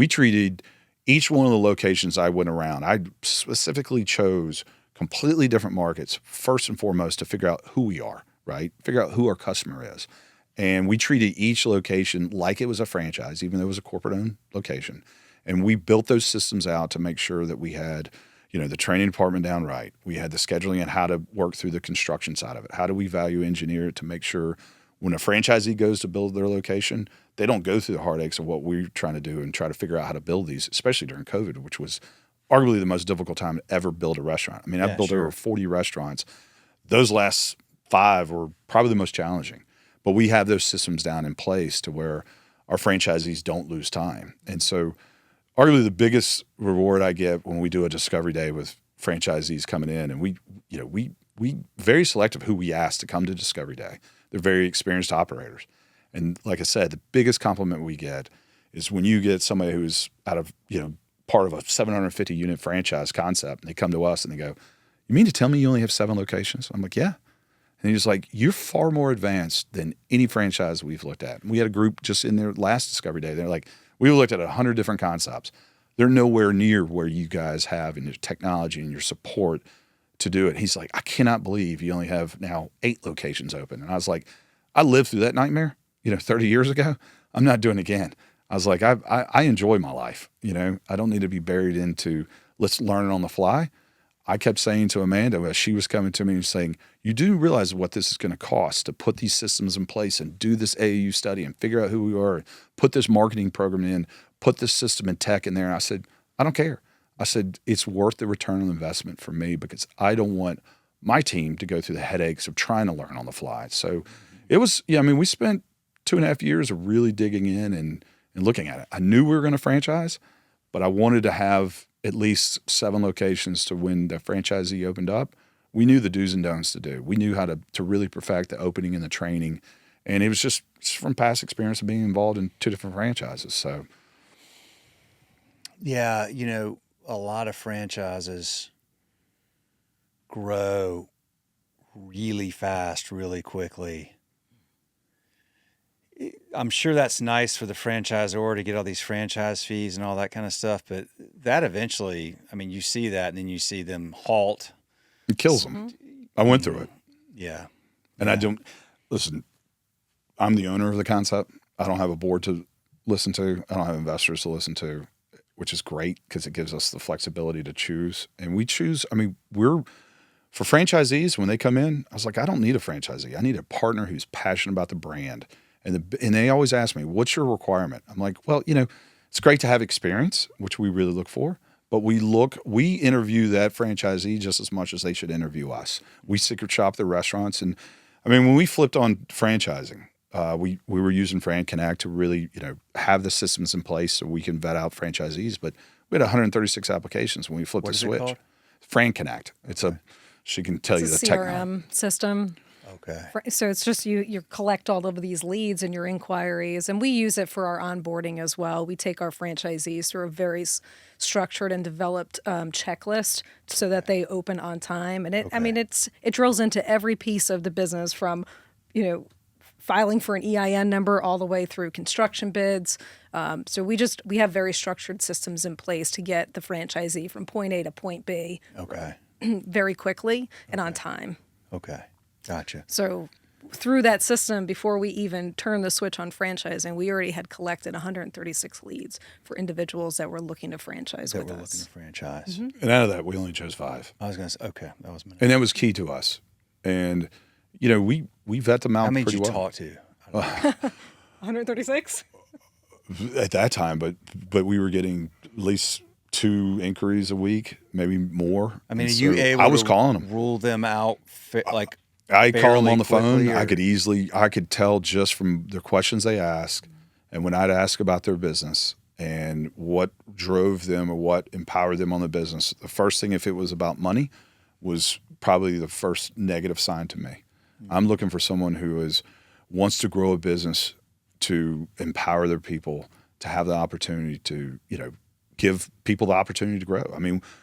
treated each one of the locations I went around, I specifically chose completely different markets, first and foremost, to figure out who we are, right? Figure out who our customer is. And we treated each location like it was a franchise, even though it was a corporate-owned location. And we built those systems out to make sure that we had, the training department down right. We had the scheduling and how to work through the construction side of it. How do we value engineer it to make sure when a franchisee goes to build their location, they don't go through the heartaches of what we're trying to do and try to figure out how to build these, especially during COVID, which was arguably the most difficult time to ever build a restaurant. I've built over 40 restaurants. Those last 5 were probably the most challenging. But we have those systems down in place to where our franchisees don't lose time. And so arguably the biggest reward I get when we do a discovery day with franchisees coming in, and we very selective who we ask to come to discovery day. They're very experienced operators. And like I said, the biggest compliment we get is when you get somebody who's out of, part of a 750 unit franchise concept, and they come to us and they go, "You mean to tell me you only have 7 locations?" I'm like, "Yeah." And he's like, "You're far more advanced than any franchise we've looked at." And we had a group just in their last discovery day. They're like, "We looked at 100 different concepts. They're nowhere near where you guys have in your technology and your support to do it." He's like, "I cannot believe you only have now 8 locations open." And I was like, I lived through that nightmare, 30 years ago. I'm not doing it again. I was like, I enjoy my life. I don't need to be buried into let's learn it on the fly. I kept saying to Amanda as she was coming to me and saying, "You do realize what this is going to cost to put these systems in place and do this AAU study and figure out who we are, put this marketing program in, put this system and tech in there." And I said, "I don't care." I said, "It's worth the return on investment for me because I don't want my team to go through the headaches of trying to learn on the fly." So it was, we spent 2.5 years of really digging in and looking at it. I knew we were going to franchise, but I wanted to have at least 7 locations to when the franchisee opened up. We knew the do's and don'ts to do. We knew how to really perfect the opening and the training. And it was just from past experience of being involved in 2 different franchises. So, Yeah, a lot of franchises grow really fast, really quickly. I'm sure that's nice for the franchisor to get all these franchise fees and all that kind of stuff, but that eventually, you see that and then you see them halt. it kills them. I went through it. Yeah. And I don't, listen, I'm the owner of the concept. I don't have a board to listen to. I don't have investors to listen to, which is great because it gives us the flexibility to choose. And we choose, for franchisees, when they come in, I was like, I don't need a franchisee. I need a partner who's passionate about the brand. And they always ask me, "What's your requirement?" I'm like, "Well, it's great to have experience, which we really look for, but we interview that franchisee just as much as they should interview us. We secret shop the restaurants. And when we flipped on franchising, we were using Fran Connect to really, have the systems in place so we can vet out franchisees. But we had 136 applications when we flipped the switch. Called? Fran Connect. She can tell you the CRM system. Okay. So it's just you collect all of these leads and your inquiries, and we use it for our onboarding as well. We take our franchisees through a very structured and developed checklist so that they open on time. And it drills into every piece of the business from, filing for an EIN number all the way through construction bids. So we have very structured systems in place to get the franchisee from point A to point B. Okay. Very quickly and on time. Okay. Gotcha. So through that system, before we even turned the switch on franchising, we already had collected 136 leads for individuals that were looking to franchise with us. Looking to franchise. Mm-hmm. And out of that, we only chose 5. I was going to say, okay, that was my And that was key to us. And, we vet them out pretty well. How many did you talk to? 136? At that time, but we were getting at least 2 inquiries a week, maybe more. Are you able I was to calling them. rule them out I call them on the phone. Or? I could tell just from the questions they ask, and when I'd ask about their business and what drove them or what empowered them on the business. The first thing, if it was about money, was probably the first negative sign to me. Mm-hmm. I'm looking for someone who wants to grow a business, to empower their people, to have the opportunity to, give people the opportunity to grow.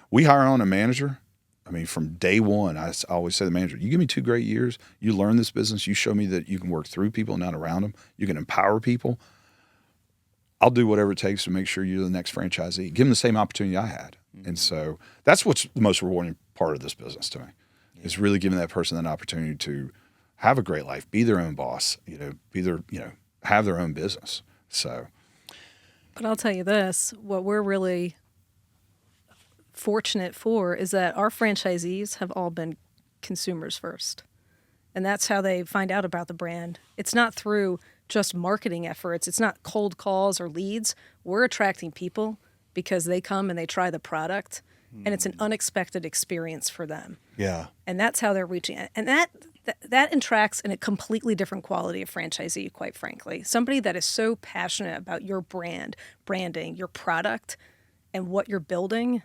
We hire on a manager. From day one, I always say to the manager, "You give me 2 great years, you learn this business, you show me that you can work through people, not around them, you can empower people, I'll do whatever it takes to make sure you're the next franchisee." Give them the same opportunity I had. Mm-hmm. And so that's what's the most rewarding part of this business to me, is really giving that person that opportunity to have a great life, be their own boss, have their own business. So. But I'll tell you this, what we're really fortunate for is that our franchisees have all been consumers first. And that's how they find out about the brand. It's not through just marketing efforts. It's not cold calls or leads. We're attracting people because they come and they try the product, and it's an unexpected experience for them. Yeah. And that's how they're reaching it. And that attracts in a completely different quality of franchisee, quite frankly. Somebody that is so passionate about your branding, your product, and what you're building,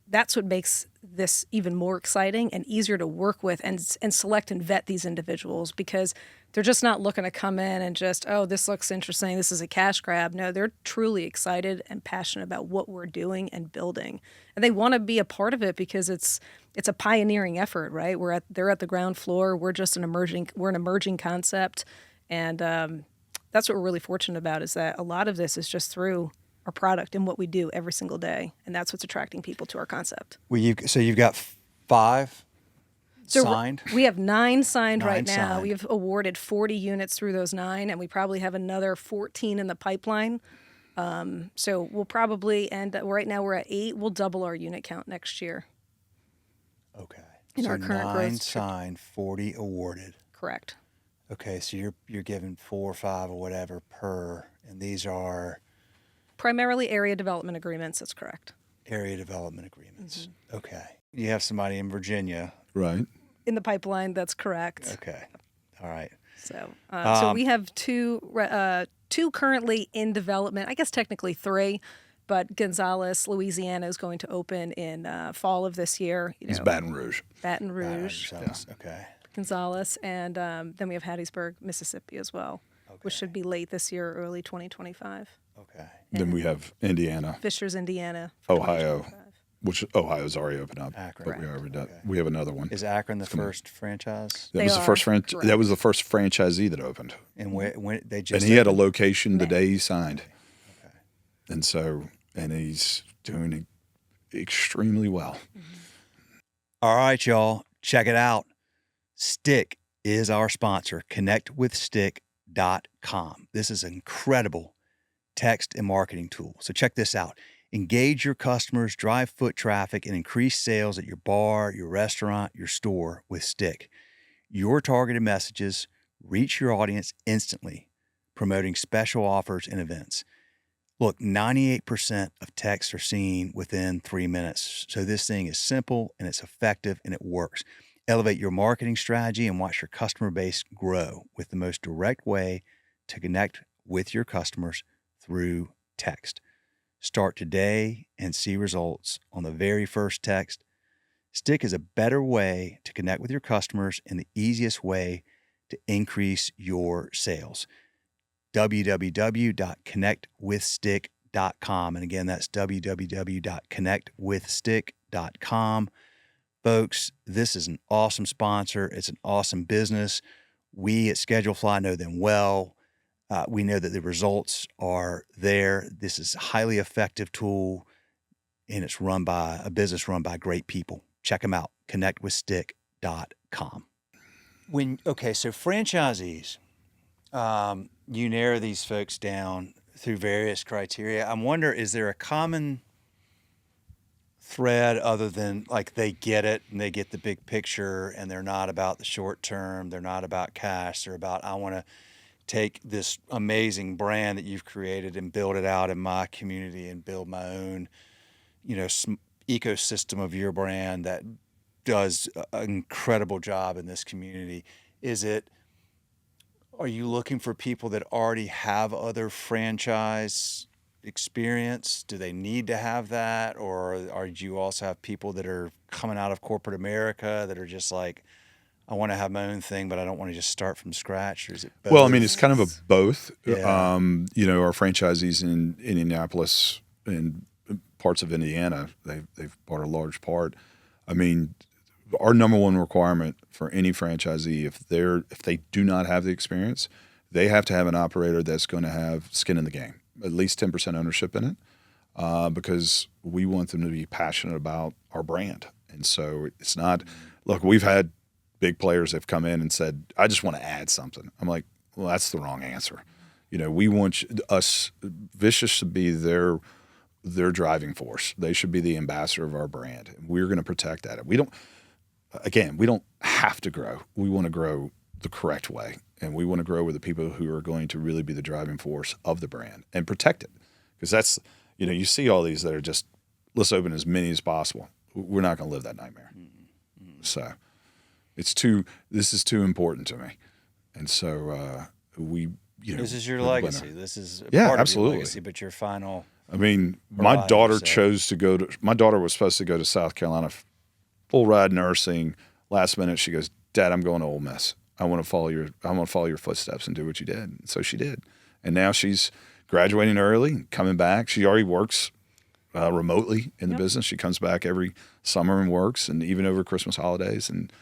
that's what makes this even more exciting and easier to work with and select and vet these individuals, because they're just not looking to come in and just, oh, this looks interesting, this is a cash grab. No, they're truly excited and passionate about what we're doing and building. And they want to be a part of it because it's a pioneering effort, right? They're at the ground floor. We're just an emerging concept. And that's what we're really fortunate about, is that a lot of this is just through our product and what we do every single day, and that's what's attracting people to our concept. Well, you've got 5 signed. We have 9 signed right now. Signed. We've awarded 40 units through those 9, and we probably have another 14 in the pipeline. So we'll probably end. Right now we're at 8. We'll double our unit count next year. Okay. In so our current 9 growth signed, 40 awarded. Correct. Okay, so you're giving 4 or 5 or whatever per, and these are Primarily area development agreements. That's correct. area development agreements. Mm-hmm. Okay. You have somebody in Virginia. Right. In the pipeline. That's correct. Okay. All right. So, so we have two currently in development. I guess technically 3, but Gonzales, Louisiana, is going to open in fall of this year. It's Baton Rouge. Baton Rouge. Okay. Gonzales, and then we have Hattiesburg, Mississippi as well, which should be late this year, early 2025. Okay. Then we have Indiana, Fishers, Indiana, Ohio, 2025. which Ohio's already opened up. Akron. But we already done. We have another one. Is Akron the first franchise? That was the first That was the first franchisee that opened. And when they just And he had a opened? location the day he signed. Okay. And he's doing extremely well. All right, y'all, check it out. Stick is our sponsor, connectwithstick.com. This is an incredible text and marketing tool. So check this out. Engage your customers, drive foot traffic, and increase sales at your bar, your restaurant, your store with Stick. Your targeted messages reach your audience instantly, promoting special offers and events. Look, 98% of texts are seen within 3 minutes. So this thing is simple and it's effective and it works. Elevate your marketing strategy and watch your customer base grow with the most direct way to connect with your customers through text. Start today and see results on the very first text. Stick is a better way to connect with your customers and the easiest way to increase your sales. www.connectwithstick.com. And again, that's www.connectwithstick.com. Folks, this is an awesome sponsor. It's an awesome business. We at Schedulefly know them well. We know that the results are there. This is a highly effective tool, and it's run by a business run by great people. Check them out, connectwithstick.com. So franchisees, you narrow these folks down through various criteria. I wonder, is there a common thread other than like they get it and they get the big picture and they're not about the short term, they're not about cash, they're about, I want to take this amazing brand that you've created and build it out in my community and build my own, ecosystem of your brand that does an incredible job in this community. Are you looking for people that already have other franchise experience? Do they need to have that? Or do you also have people that are coming out of corporate America that are just like, I want to have my own thing, but I don't want to just start from scratch? Or is it both? Well, I mean, it's kind of a both. Yeah. Our franchisees in Indianapolis and parts of Indiana, they've bought a large part. I mean, our number one requirement for any franchisee, if they do not have the experience, they have to have an operator that's going to have skin in the game, at least 10% ownership in it, because we want them to be passionate about our brand. And so it's not, look, we've had big players that have come in and said, I just want to add something. I'm like, well, that's the wrong answer. We want us, Vicious should be their driving force. They should be the ambassador of our brand. And we're going to protect that. We don't have to grow. We want to grow the correct way. And we want to grow with the people who are going to really be the driving force of the brand and protect it. Because that's, you see all these that are just, let's open as many as possible. We're not going to live that nightmare. Mm-hmm. So this is too important to me. And so this is your legacy. This is yeah, part absolutely. of your legacy, but your final I mean, Or my by daughter yourself? my daughter was supposed to go to South Carolina, full ride nursing. Last minute, she goes, Dad, I'm going to Ole Miss. I want to follow your footsteps and do what you did. And so she did. And now she's graduating early, coming back. She already works remotely in the business. She comes back every summer and works, and even over Christmas holidays. And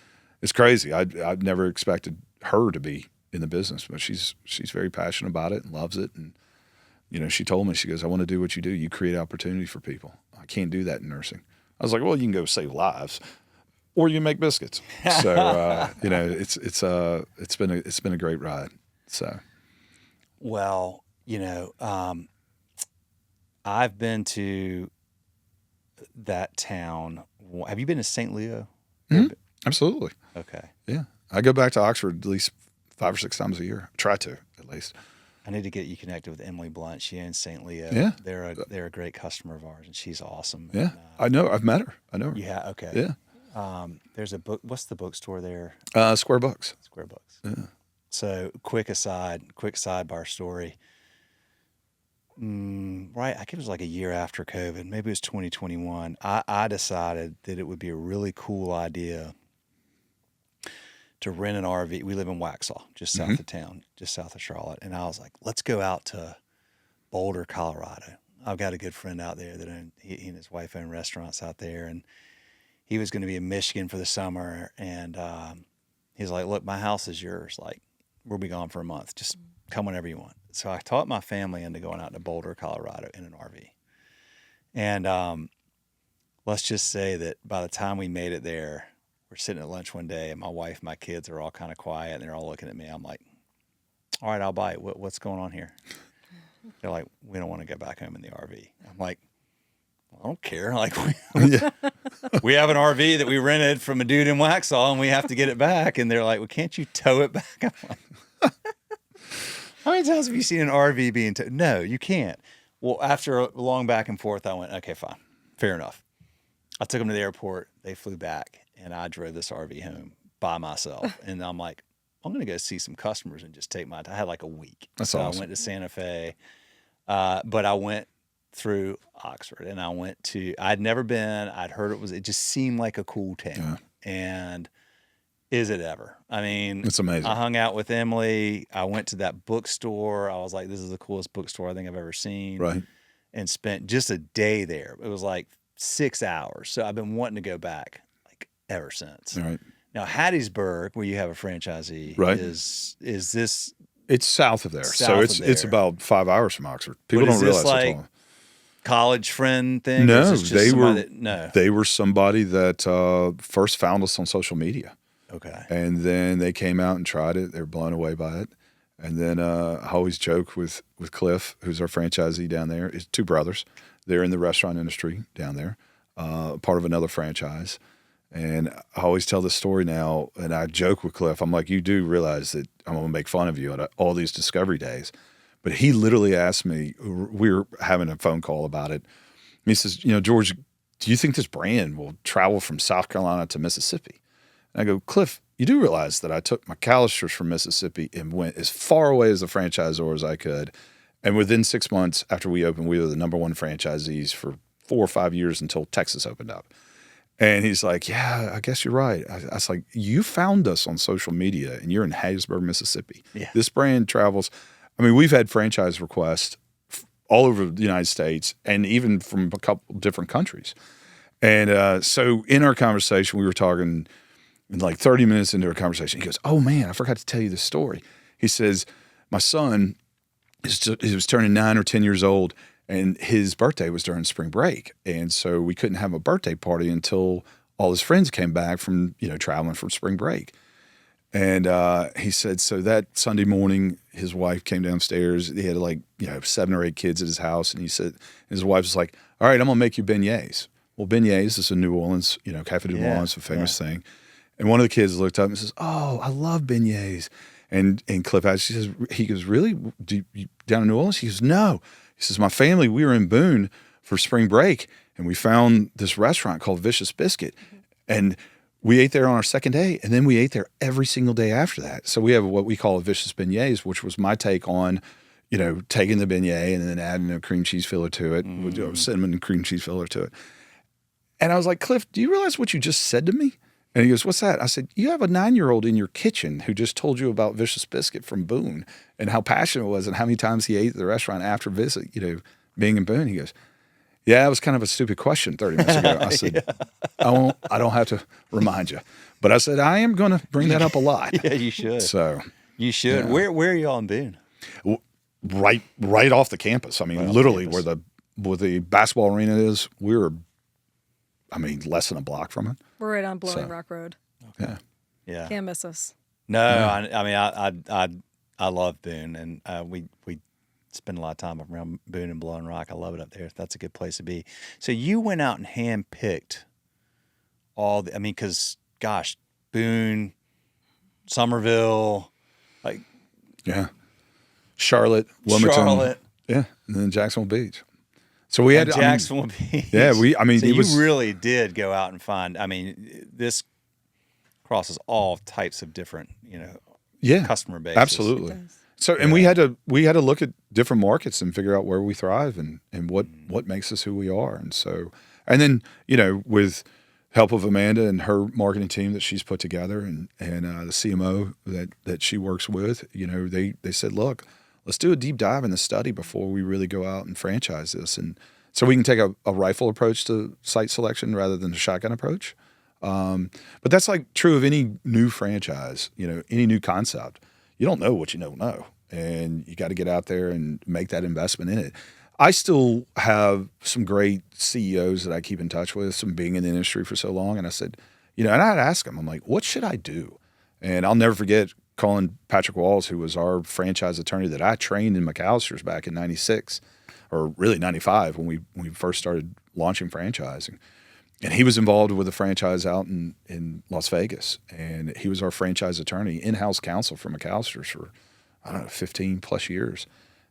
it's crazy. I'd never expected her to be in the business, but she's very passionate about it and loves it. And she told me, she goes, I want to do what you do. You create opportunity for people. I can't do that in nursing. I was like, well, you can go save lives, or you can make biscuits. So it's been a great ride. So, Well, I've been to that town. Have you been to St. Leo? absolutely. Okay. Yeah. I go back to Oxford at least 5 or 6 times a year. I try to, at least. I need to get you connected with Emily Blunt. She owns St. Leo. Yeah. They're a great customer of ours, and she's awesome. Yeah. And, I know. I've met her. I know her. yeah. Okay. Yeah. There's a book. What's the bookstore there? Square Bucks. Square Books. Yeah. So quick sidebar story. Right, I think it was like a year after COVID. Maybe it was 2021. I decided that it would be a really cool idea to rent an RV. We live in Waxhaw, just south of town, just south of Charlotte. And I was like, let's go out to Boulder, Colorado. I've got a good friend out there that he and his wife own restaurants out there. And he was going to be in Michigan for the summer. And he's like, look, my house is yours. Like, we'll be gone for a month. Just come whenever you want. So I taught my family into going out to Boulder, Colorado in an RV. And let's just say that by the time we made it there, we're sitting at lunch one day, and my wife, my kids are all kind of quiet, and they're all looking at me. I'm like, all right, I'll buy it. What's going on here? They're like, we don't want to go back home in the RV. I'm like, well, I don't care. Like, we have an RV that we rented from a dude in Waxhaw, and we have to get it back. And they're like, well, can't you tow it back? I'm like, how many times have you seen an RV being towed? No, you can't. Well, after a long back and forth, I went, okay, fine. Fair enough. I took them to the airport. They flew back, and I drove this RV home by myself. And I'm like, I'm going to go see some customers and just take my time. I had like a week. That's I awesome. went to Santa Fe, but I went through Oxford, and I'd never been. I'd heard it just seemed like a cool town. Yeah. And is it ever? I mean, It's amazing. I hung out with Emily. I went to that bookstore. I was like, this is the coolest bookstore I think I've ever seen. Right. And spent just a day there. It was like 6 hours. So I've been wanting to go back like ever since. All right. Now, Hattiesburg, where you have a franchisee, Right. is this? It's south of there. South so of it's there. about 5 hours from Oxford. People But don't is realize this it's like long. college friend thing? Or No, is this just they somebody were that, no. they were somebody that first found us on social media. Okay. And then they came out and tried it. They were blown away by it. And then I always joke with Cliff, who's our franchisee down there. His two brothers. They're in the restaurant industry down there, part of another franchise. And I always tell this story now, and I joke with Cliff. I'm like, you do realize that I'm going to make fun of you at all these discovery days. But he literally asked me, we were having a phone call about it. And he says, George, do you think this brand will travel from South Carolina to Mississippi? And I go, Cliff, you do realize that I took McAllister's from Mississippi and went as far away as the franchisor as I could. And within 6 months after we opened, we were the number one franchisees for 4 or 5 years until Texas opened up. And he's like, yeah, I guess you're right. I was like, you found us on social media and you're in Hattiesburg, Mississippi. Yeah. This brand travels. I mean, we've had franchise requests all over the United States and even from a couple different countries. And so in our conversation, we were talking – and like 30 minutes into our conversation, he goes, oh, man, I forgot to tell you this story. He says, my son, he was turning 9 or 10 years old, and his birthday was during spring break. And so we couldn't have a birthday party until all his friends came back from, traveling from spring break. And he said, so that Sunday morning, his wife came downstairs. He had 7 or 8 kids at his house. And he said, his wife was like, all right, I'm going to make you beignets. Well, beignets is a New Orleans, Café de Orleans, a famous thing. And one of the kids looked up and says, oh, I love beignets. And Cliff he goes, really? You down in New Orleans? He goes, no. He says, my family, we were in Boone for spring break, and we found this restaurant called Vicious Biscuit. And we ate there on our second day, and then we ate there every single day after that. So we have what we call a Vicious Beignets, which was my take on, taking the beignet and then adding a cream cheese filler to it, with cinnamon and cream cheese filler to it. And I was like, Cliff, do you realize what you just said to me? And he goes, what's that? I said, you have a 9-year-old in your kitchen who just told you about Vicious Biscuit from Boone and how passionate it was and how many times he ate at the restaurant after visit, being in Boone. He goes, yeah, it was kind of a stupid question 30 minutes ago. I said, I don't have to remind you. But I said, I am going to bring that up a lot. Yeah, you should. So you should. Yeah. Where are y'all in Boone? Right off the campus. I mean, literally where the basketball arena is, less than a block from it. We're right on Blowing Rock Road. Yeah. Yeah. Can't miss us. No, I love Boone, and we spend a lot of time around Boone and Blowing Rock. I love it up there. That's a good place to be. So you went out and handpicked because gosh, Boone, Somerville, Charlotte, Wilmington, Charlotte, and then Jacksonville Beach. So we had Jacksonville Beach. Yeah, so you really did go out and find. This crosses all types of different, customer bases. Absolutely. So, and we had to look at different markets and figure out where we thrive and what makes us who we are. And so, and then, with help of Amanda and her marketing team that she's put together and the CMO that she works with, they said, look, let's do a deep dive in the study before we really go out and franchise this. And so we can take a rifle approach to site selection rather than a shotgun approach. But that's like true of any new franchise, any new concept. You don't know what you don't know, and you got to get out there and make that investment in it. I still have some great CEOs that I keep in touch with, some being in the industry for so long. And I said, and I'd ask them, I'm like, what should I do? And I'll never forget calling Patrick Walls, who was our franchise attorney that I trained in McAllister's back in 96, or really 95 when we first started launching franchising. And he was involved with a franchise out in Las Vegas. And he was our franchise attorney, in-house counsel for McAllister's for, 15 plus years.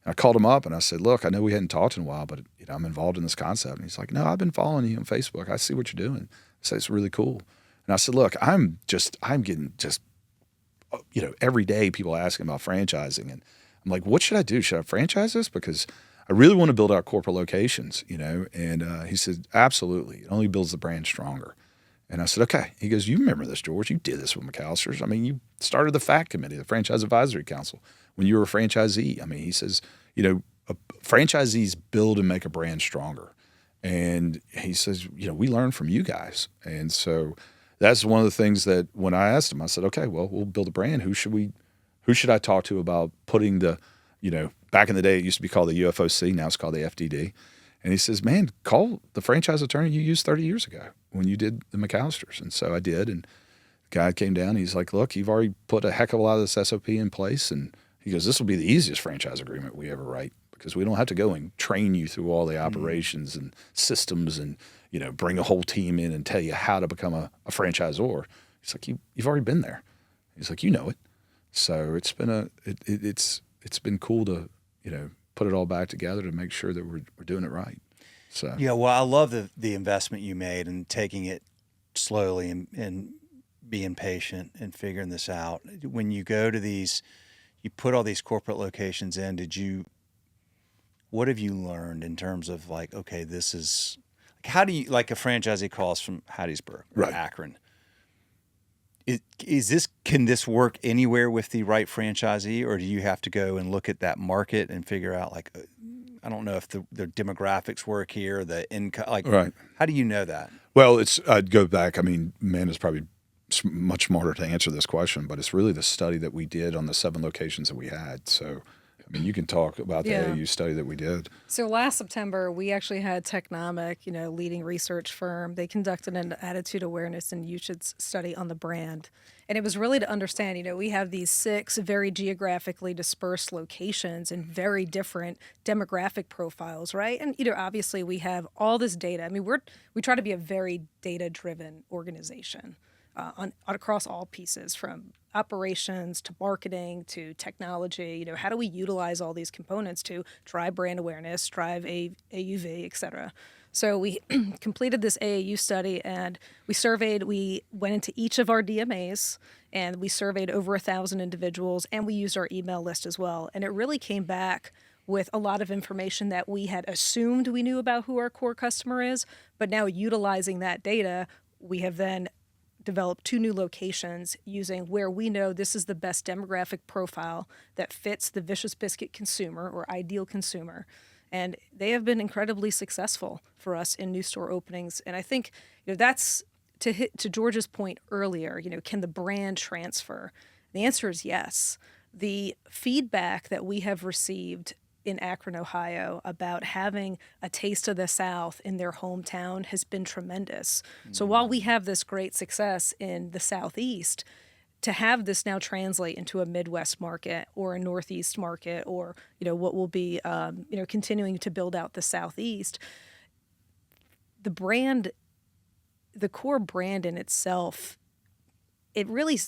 And I called him up and I said, look, I know we hadn't talked in a while, but I'm involved in this concept. And he's like, no, I've been following you on Facebook. I see what you're doing. I said, it's really cool. And I said, look, I'm getting every day people asking about franchising. And I'm like, what should I do? Should I franchise this? Because I really want to build out corporate locations, And he said, absolutely. It only builds the brand stronger. And I said, okay. He goes, you remember this, George. You did this with McAllister's. You started the FAC committee, the Franchise Advisory Council, when you were a franchisee. He says, franchisees build and make a brand stronger. And he says, we learn from you guys. And so that's one of the things that when I asked him, I said, okay, well, we'll build a brand. Who should I talk to about putting the, back in the day, it used to be called the UFOC. Now it's called the FDD. And he says, man, call the franchise attorney you used 30 years ago when you did the McAllister's. And so I did. And the guy came down. He's like, look, you've already put a heck of a lot of this SOP in place. And he goes, this will be the easiest franchise agreement we ever write because we don't have to go and train you through all the operations and systems and, bring a whole team in and tell you how to become a franchisor. He's like, you've already been there. He's like, you know it. So it's been it's been cool to, put it all back together to make sure that we're doing it right. So yeah, well, I love the investment you made and taking it slowly and being patient and figuring this out. When you go to you put all these corporate locations in. What have you learned in terms of okay, this is how do you a franchisee calls from Hattiesburg or right. Akron? Can this work anywhere with the right franchisee, or do you have to go and look at that market and figure out I don't know if the demographics work here, the income, right. How do you know that? Well, I'd go back. Amanda's probably much smarter to answer this question, but it's really the study that we did on the 7 locations that we had. So, you can talk about the AAU study that we did. So last September, we actually had Technomic, leading research firm. They conducted an attitude awareness and usage study on the brand. And it was really to understand, we have these 6 very geographically dispersed locations and very different demographic profiles, right? And, obviously we have all this data. We try to be a very data-driven organization across all pieces, from operations to marketing to technology. How do we utilize all these components to drive brand awareness, drive AUV, et cetera? So we completed this AAU study, and we went into each of our DMAs, and we surveyed over 1,000 individuals, and we used our email list as well. And it really came back with a lot of information that we had assumed we knew about who our core customer is, but now utilizing that data, we have then developed 2 new locations using where we know this is the best demographic profile that fits the Vicious Biscuit consumer or ideal consumer. And they have been incredibly successful for us in new store openings. And I think that's to George's point earlier, can the brand transfer? The answer is yes. The feedback that we have received in Akron, Ohio, about having a taste of the South in their hometown has been tremendous. So while we have this great success in the Southeast, to have this now translate into a Midwest market or a Northeast market, or what will be continuing to build out the Southeast, the core brand in itself, it really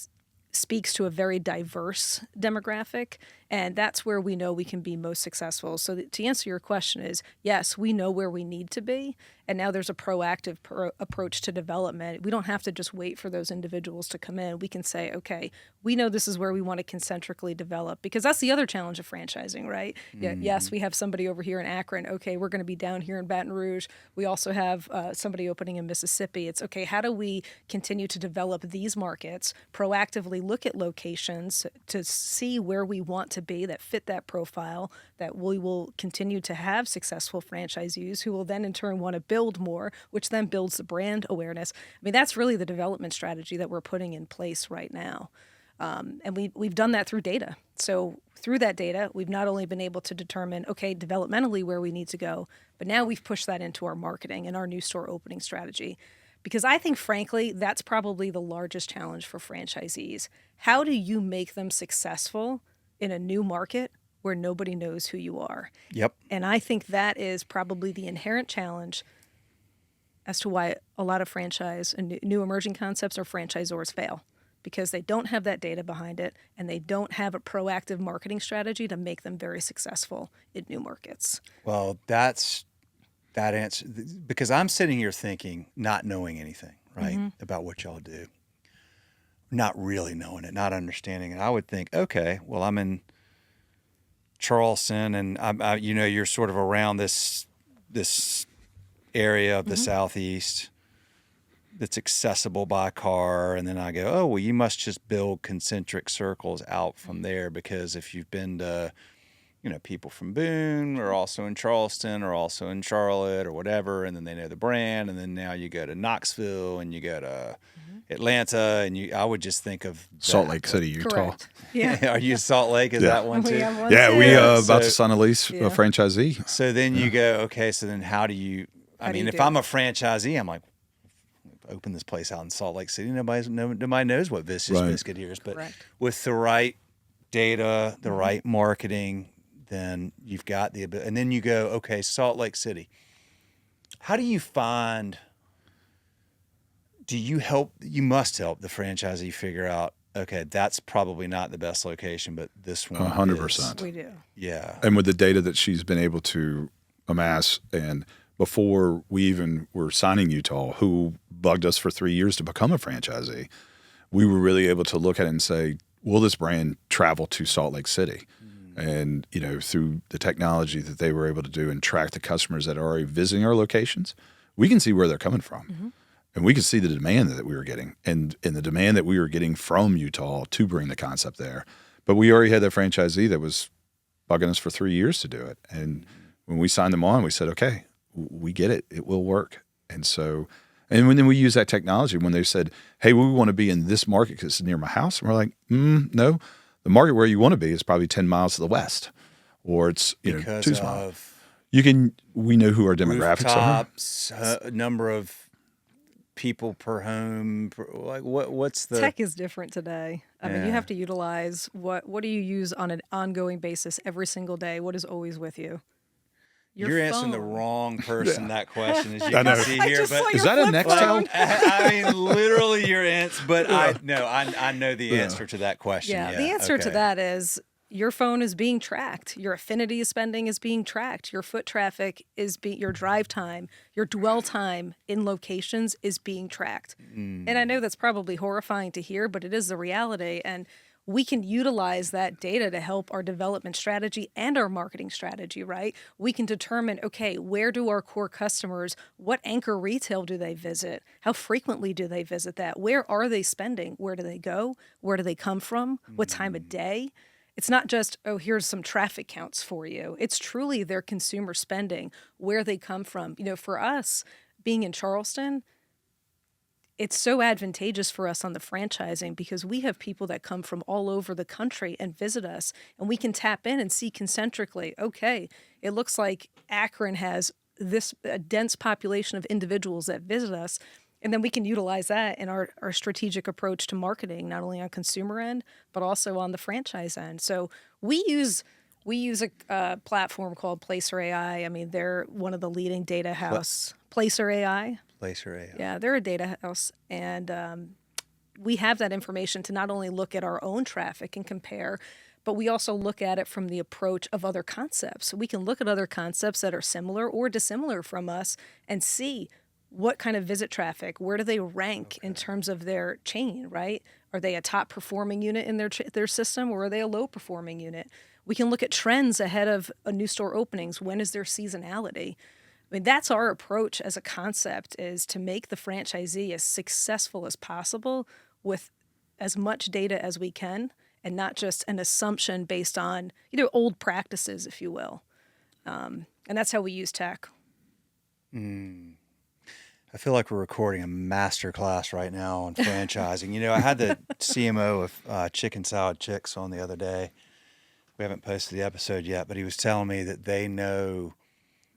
speaks to a very diverse demographic, and that's where we know we can be most successful. So to answer your question is, yes, we know where we need to be, and now there's a proactive approach to development. We don't have to just wait for those individuals to come in. We can say, okay, we know this is where we want to concentrically develop, because that's the other challenge of franchising, right? Mm-hmm. Yes, we have somebody over here in Akron. Okay, we're going to be down here in Baton Rouge. We also have somebody opening in Mississippi. It's okay, how do we continue to develop these markets, proactively look at locations to see where we want to be that fit that profile, that we will continue to have successful franchisees who will then in turn want to build more, which then builds the brand awareness. I mean, that's really the development strategy that we're putting in place right now. And we've done that through data. So through that data, we've not only been able to determine, okay, developmentally where we need to go, but now we've pushed that into our marketing and our new store opening strategy. Because I think, frankly, that's probably the largest challenge for franchisees. How do you make them successful in a new market where nobody knows who you are? Yep. And I think that is probably the inherent challenge as to why a lot of franchise and new emerging concepts or franchisors fail, because they don't have that data behind it, and they don't have a proactive marketing strategy to make them very successful in new markets. Well, that answer, because I'm sitting here thinking, not knowing anything, right, about what y'all do, not really knowing it, not understanding it. I would think, okay, well, I'm in Charleston, and you're sort of around this area of the Southeast that's accessible by car, and then I go, oh, well, you must just build concentric circles out from there, because if you've been to, people from Boone are also in Charleston or also in Charlotte or whatever, and then they know the brand, and then now you go to Knoxville and you go to Atlanta, and I would just think of Salt Lake City, Utah. Correct. Yeah. Are you Salt Lake? Is that one too? We have one Yeah, too. we about to sign a lease, a franchisee. So then you go, okay, so then how do you, if I'm a franchisee, I'm like, open this place out in Salt Lake City. Nobody knows what Vicious Biscuit here is, but with the right data, the right marketing, then you've got the ability. And then you go, okay, Salt Lake City. How do you find? You must help the franchisee figure out, okay, that's probably not the best location, but this one 100%. We do. Yeah. And with the data that she's been able to amass, and before we even were signing Utah, who bugged us for 3 years to become a franchisee, we were really able to look at it and say, will this brand travel to Salt Lake City? And, through the technology that they were able to do and track the customers that are already visiting our locations, we can see where they're coming from. And we could see the demand that we were getting and the demand that we were getting from Utah to bring the concept there. But we already had that franchisee that was bugging us for 3 years to do it. And when we signed them on, we said, okay, we get it. It will work. And so, and then we use that technology when they said, hey, we want to be in this market because it's near my house. And we're like, no. The market where you want to be is probably 10 miles to the west, or it's 2 miles. We know who our demographics rooftops, number of people per home. Like what's the tech is different today. I mean, you have to utilize what do you use on an ongoing basis every single day? What is always with you? You're answering the wrong person that question, as you can see here. But is that a Nextel? I mean, literally your answer. But I know the answer to that question. Yeah, the answer to that is your phone is being tracked. Your affinity spending is being tracked. Your foot traffic is your drive time, your dwell time in locations is being tracked. And I know that's probably horrifying to hear, but it is the reality. And we can utilize that data to help our development strategy and our marketing strategy, right? We can determine, okay, where do our core customers, what anchor retail do they visit? How frequently do they visit that? Where are they spending? Where do they go? Where do they come from? What time of day? It's not just, oh, here's some traffic counts for you. It's truly their consumer spending, where they come from. You know, for us, being in Charleston, it's so advantageous for us on the franchising because we have people that come from all over the country and visit us, and we can tap in and see concentrically, okay, it looks like Akron has a dense population of individuals that visit us, and then we can utilize that in our strategic approach to marketing, not only on consumer end, but also on the franchise end. So we use a platform called Placer AI. I mean, they're one of the leading data house. Placer AI. Placer AI. Yeah, they're a data house, and we have that information to not only look at our own traffic and compare, but we also look at it from the approach of other concepts. We can look at other concepts that are similar or dissimilar from us and see what kind of visit traffic, where do they rank in terms of their chain, right? Are they a top performing unit in their system, or are they a low performing unit? We can look at trends ahead of a new store openings. When is their seasonality? I mean, that's our approach as a concept, is to make the franchisee as successful as possible with as much data as we can, and not just an assumption based on, old practices, if you will. And that's how we use tech. I feel like we're recording a master class right now on franchising. I had the CMO of Chicken Salad Chicks on the other day. We haven't posted the episode yet, but he was telling me that they know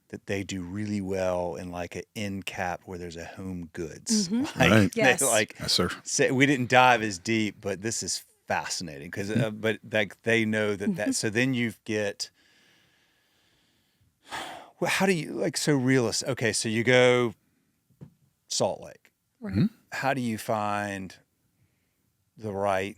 that they do really well in like an end cap where there's a home goods. Mm-hmm. Right. Yes. Yes, sir. We didn't dive as deep, but this is fascinating because, but like they know that. So then you get, well, how do you so realistic? Okay, so you go Salt Lake. Right. How do you find the right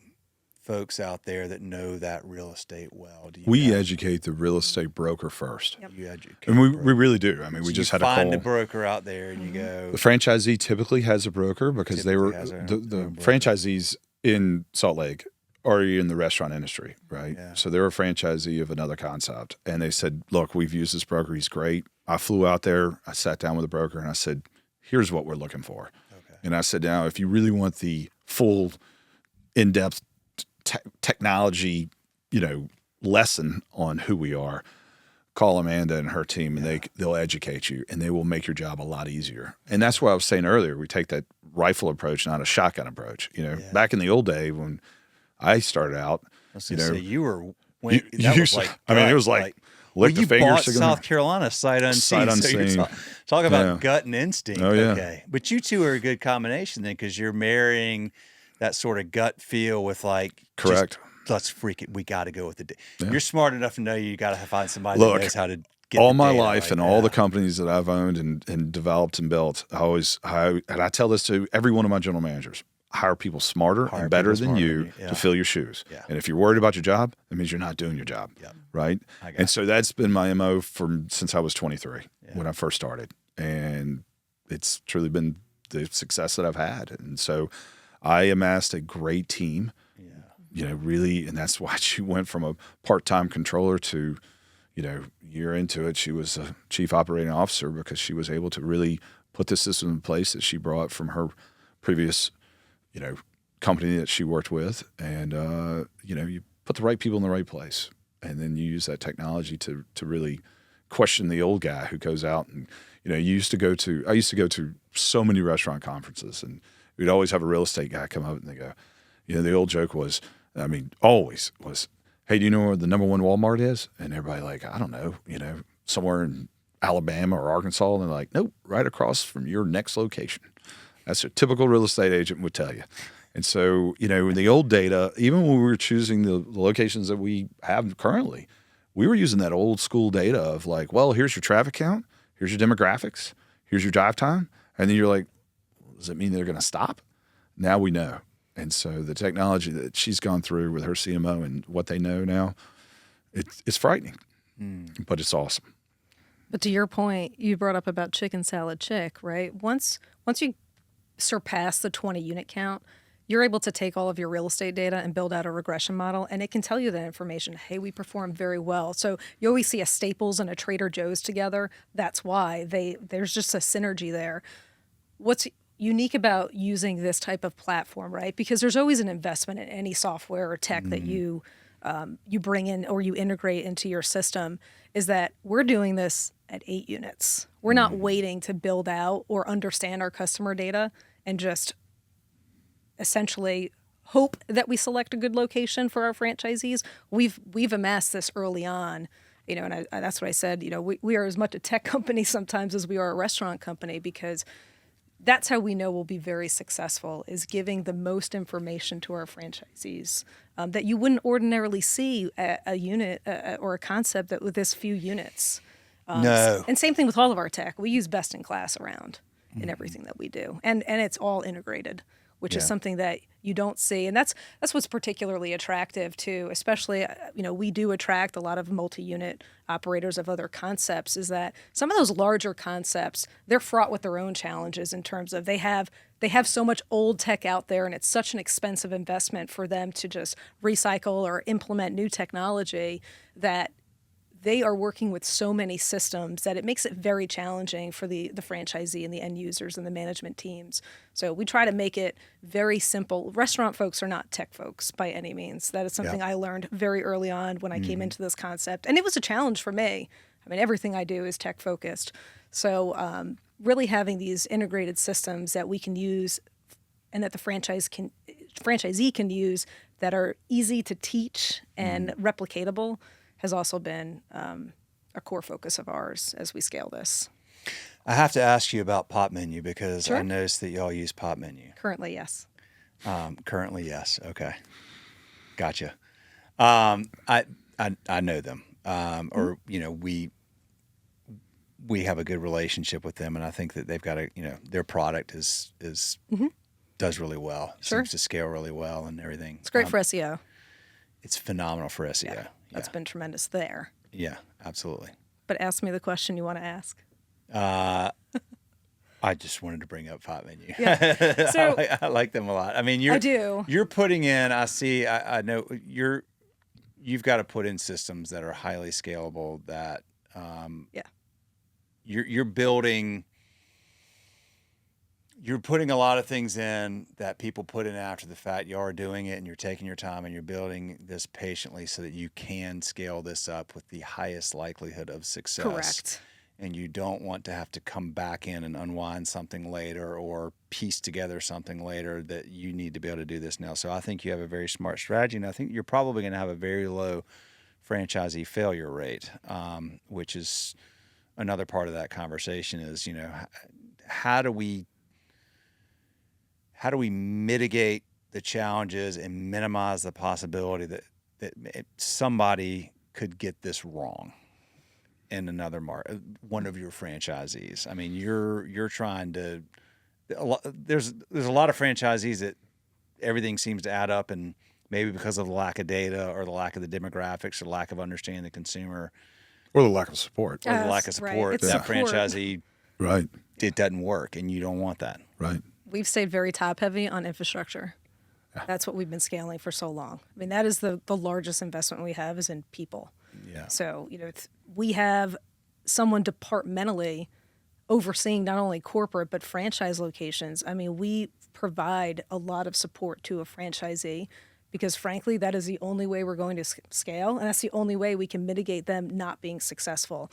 folks out there that know that real estate well? We educate the real estate broker first. Yep. You educate And the we broker. really do. I mean, we So just you had a call. find a broker out there and you go. The franchisee typically has a broker because Typically has a the broker. franchisees in Salt Lake are in the restaurant industry, right? Yeah. So they're a franchisee of another concept. And they said, look, we've used this broker. He's great. I flew out there. I sat down with the broker and I said, here's what we're looking for. Okay. And I said, now, if you really want the full in-depth technology, lesson on who we are, call Amanda and her team, and they'll educate you, and they will make your job a lot easier. And that's why I was saying earlier, we take that rifle approach, not a shotgun approach. Back in the old day when I stared out, I was gonna say, you were. When, you that was used- like I mean, it gut, was like well, lick the you fingers. bought stick 'em- South Carolina sight unseen. Sight So you're unseen. talk about Yeah. gut and instinct. Oh, yeah. Okay, but you two are a good combination then, because you're marrying that sort of gut feel with like Correct. Just, let's freak it. We got to go with the. Yeah. You're smart enough to know you got to find somebody Look, that knows how to get all the my data life right. and all the companies that I've owned and developed and built, and I tell this to every one of my general managers: hire people smarter Hire and better people than smarter you than you. Yeah. to fill your shoes. Yeah. And if you're worried about your job, that means you're not doing your job. Yep. Right. I got And so that's been my MO since I was 23 Yeah. when I first started, and it's truly been the success that I've had. And so I amassed a great team. Really, and that's why she went from a part-time controller to, year into it, she was a chief operating officer, because she was able to really put the system in place that she brought from her previous, company that she worked with. And, you put the right people in the right place, and then you use that technology to really question the old guy who goes out and, I used to go to so many restaurant conferences, and we'd always have a real estate guy come up and they go, the old joke was, always was, hey, do you know where the number one Walmart is? And everybody like, I don't know, somewhere in Alabama or Arkansas. And they're like, nope, right across from your next location. That's a typical real estate agent would tell you. And so, in the old data, even when we were choosing the locations that we have currently, we were using that old school data of like, well, here's your traffic count, here's your demographics, here's your drive time. And then you're like, does it mean they're going to stop? Now we know. And so the technology that she's gone through with her CMO and what they know now, It's frightening, but it's awesome. But to your point, you brought up about chicken salad chick, right? Once you surpass the 20 unit count, you're able to take all of your real estate data and build out a regression model, and it can tell you that information. Hey, we perform very well. So you always see a Staples and a Trader Joe's together. That's why there's just a synergy there. What's unique about using this type of platform, right? Because there's always an investment in any software or tech that you bring in or you integrate into your system, is that we're doing this at 8 units. We're not waiting to build out or understand our customer data and just essentially hope that we select a good location for our franchisees. We've amassed this early on, and that's what I said. We are as much a tech company sometimes as we are a restaurant company, because that's how we know we'll be very successful, is giving the most information to our franchisees that you wouldn't ordinarily see a unit or a concept that with this few units. No. And same thing with all of our tech. We use best in class around in everything that we do. And it's all integrated, which is something that you don't see. And that's what's particularly attractive too, especially, we do attract a lot of multi-unit operators of other concepts, is that some of those larger concepts, they're fraught with their own challenges in terms of they have so much old tech out there, and it's such an expensive investment for them to just recycle or implement new technology, that they are working with so many systems that it makes it very challenging for the franchisee and the end users and the management teams. So we try to make it very simple. Restaurant folks are not tech folks by any means. That is something I learned very early on when I came into this concept. And it was a challenge for me. I mean, everything I do is tech focused. So really having these integrated systems that we can use and that the franchisee can use that are easy to teach and replicatable has also been a core focus of ours as we scale this. I have to ask you about Pop Menu, because Sure. I noticed that y'all use Pop Menu. Currently, yes. Currently, yes. Okay. Gotcha. I know them. Or, we have a good relationship with them, and I think that they've got their product is does really well. Sure. Seems to scale really well and everything. It's great for SEO. It's phenomenal for SEO. Yeah, that's been tremendous there. Yeah, absolutely. But ask me the question you want to ask. I just wanted to bring up Pop Menu. Yeah. So I like them a lot. I mean, I do. You're putting in. I know you've got to put in systems that are highly scalable. That you're building. You're putting a lot of things in that people put in after the fact. You are doing it, and you're taking your time, and you're building this patiently so that you can scale this up with the highest likelihood of success. Correct. And you don't want to have to come back in and unwind something later or piece together something later, that you need to be able to do this now. So I think you have a very smart strategy, and I think you're probably going to have a very low franchisee failure rate, which is another part of that conversation is, how do we mitigate the challenges and minimize the possibility that somebody could get this wrong in another one of your franchisees? I mean, you're trying to. There's a lot of franchisees that everything seems to add up, and maybe because of the lack of data or the lack of the demographics or the lack of understanding the consumer, Or the lack of support. or the lack of support, It's that support. franchisee, Right. it doesn't work, and you don't want that. Right. We've stayed very top heavy on infrastructure. Yeah. That's what we've been scaling for so long. I mean, that is the largest investment we have is in people. Yeah. So, we have someone departmentally overseeing not only corporate but franchise locations. I mean, we provide a lot of support to a franchisee because, frankly, that is the only way we're going to scale, and that's the only way we can mitigate them not being successful.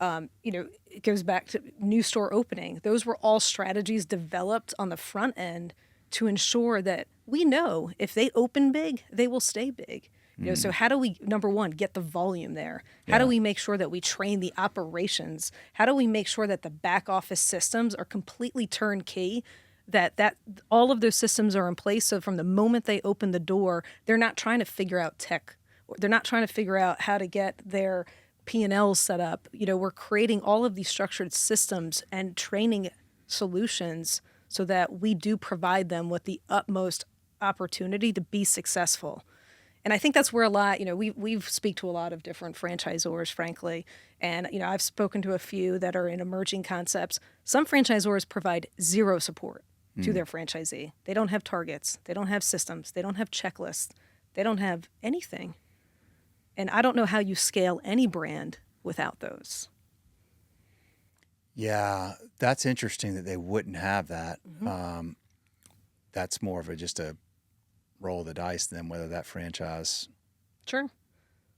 It goes back to new store opening. Those were all strategies developed on the front end to ensure that we know if they open big, they will stay big. So how do we, number one, get the volume there? How do we make sure that we train the operations? How do we make sure that the back office systems are completely turnkey, that all of those systems are in place so from the moment they open the door, they're not trying to figure out tech. They're not trying to figure out how to get their P&Ls set up. We're creating all of these structured systems and training solutions so that we do provide them with the utmost opportunity to be successful. And I think that's where a lot, we speak to a lot of different franchisors, frankly. And, I've spoken to a few that are in emerging concepts. Some franchisors provide zero support to their franchisee. They don't have targets. They don't have systems. They don't have checklists. They don't have anything. And I don't know how you scale any brand without those. Yeah, that's interesting that they wouldn't have that. Mm-hmm. That's more of just a roll of the dice then, whether that franchisor Sure.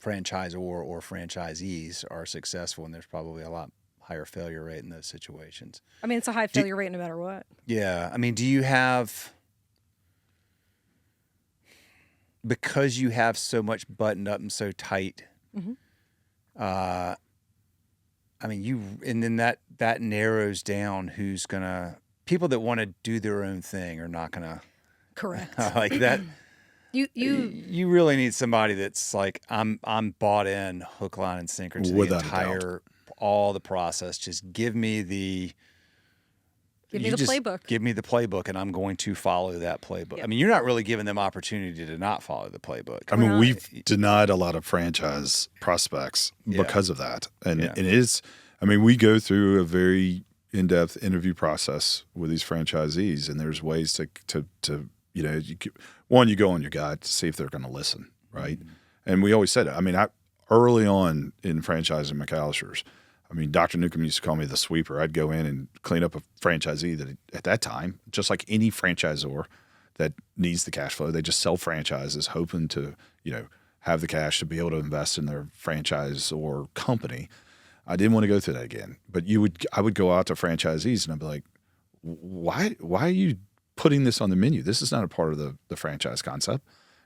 or franchisees are successful, and there's probably a lot higher failure rate in those situations. I mean, it's a high failure rate no matter what. Yeah. I mean, do you have, because you have so much buttoned up and so tight, Mm-hmm. I mean, and then that narrows down who's going to, people that want to do their own thing are not going to, Correct. like that. You really need somebody that's like, I'm bought in hook, line, and sinker to Without the a doubt. entire, all the process. Just give me the playbook. Give me the playbook, and I'm going to follow that playbook. Yep. I mean, you're not really giving them opportunity to not follow the playbook. I mean, we've denied a lot of franchise prospects Yeah. because of that. And Yeah. it is, I mean, we go through a very in-depth interview process with these franchisees, and there's ways to you go on your gut to see if they're going to listen, right? Mm-hmm. And we always said it. I mean, early on in franchising McAllister's, I mean, Dr. Newcomb used to call me the sweeper. I'd go in and clean up a franchisee that at that time, just like any franchisor that needs the cash flow, they just sell franchises hoping to, have the cash to be able to invest in their franchise or company. I didn't want to go through that again. But I would go out to franchisees and I'd be like, why are you putting this on the menu? This is not a part of the franchise concept.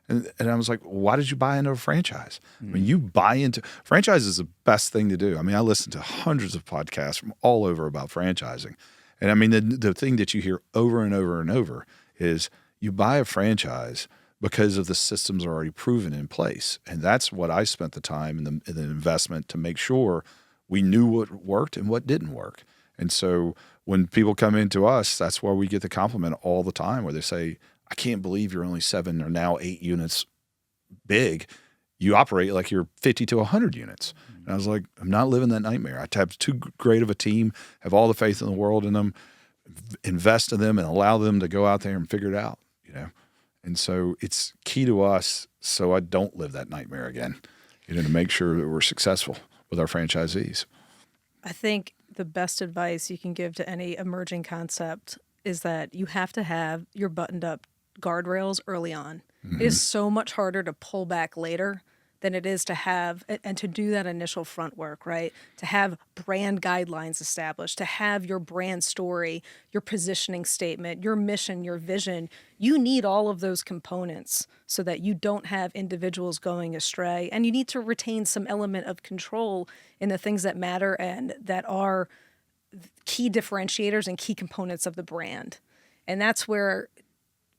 And I was like, why did you buy into a franchise? I mean, you buy into franchise is the best thing to do. I mean, I listen to hundreds of podcasts from all over about franchising. And I mean, the thing that you hear over and over and over is you buy a franchise because of the systems already proven in place. And that's what I spent the time and the investment to make sure we knew what worked and what didn't work. And so when people come into us, that's where we get the compliment all the time where they say, I can't believe you're only 7 or now 8 units big. You operate like you're 50 to 100 units. And I was like, I'm not living that nightmare. I have too great of a team, have all the faith in the world in them, invest in them and allow them to go out there and figure it out, And so it's key to us so I don't live that nightmare again, to make sure that we're successful with our franchisees. I think the best advice you can give to any emerging concept is that you have to have your buttoned up guardrails early on. Mm-hmm. It is so much harder to pull back later than it is to have and to do that initial front work, right? To have brand guidelines established, to have your brand story, your positioning statement, your mission, your vision. You need all of those components so that you don't have individuals going astray. And you need to retain some element of control in the things that matter and that are key differentiators and key components of the brand. And that's where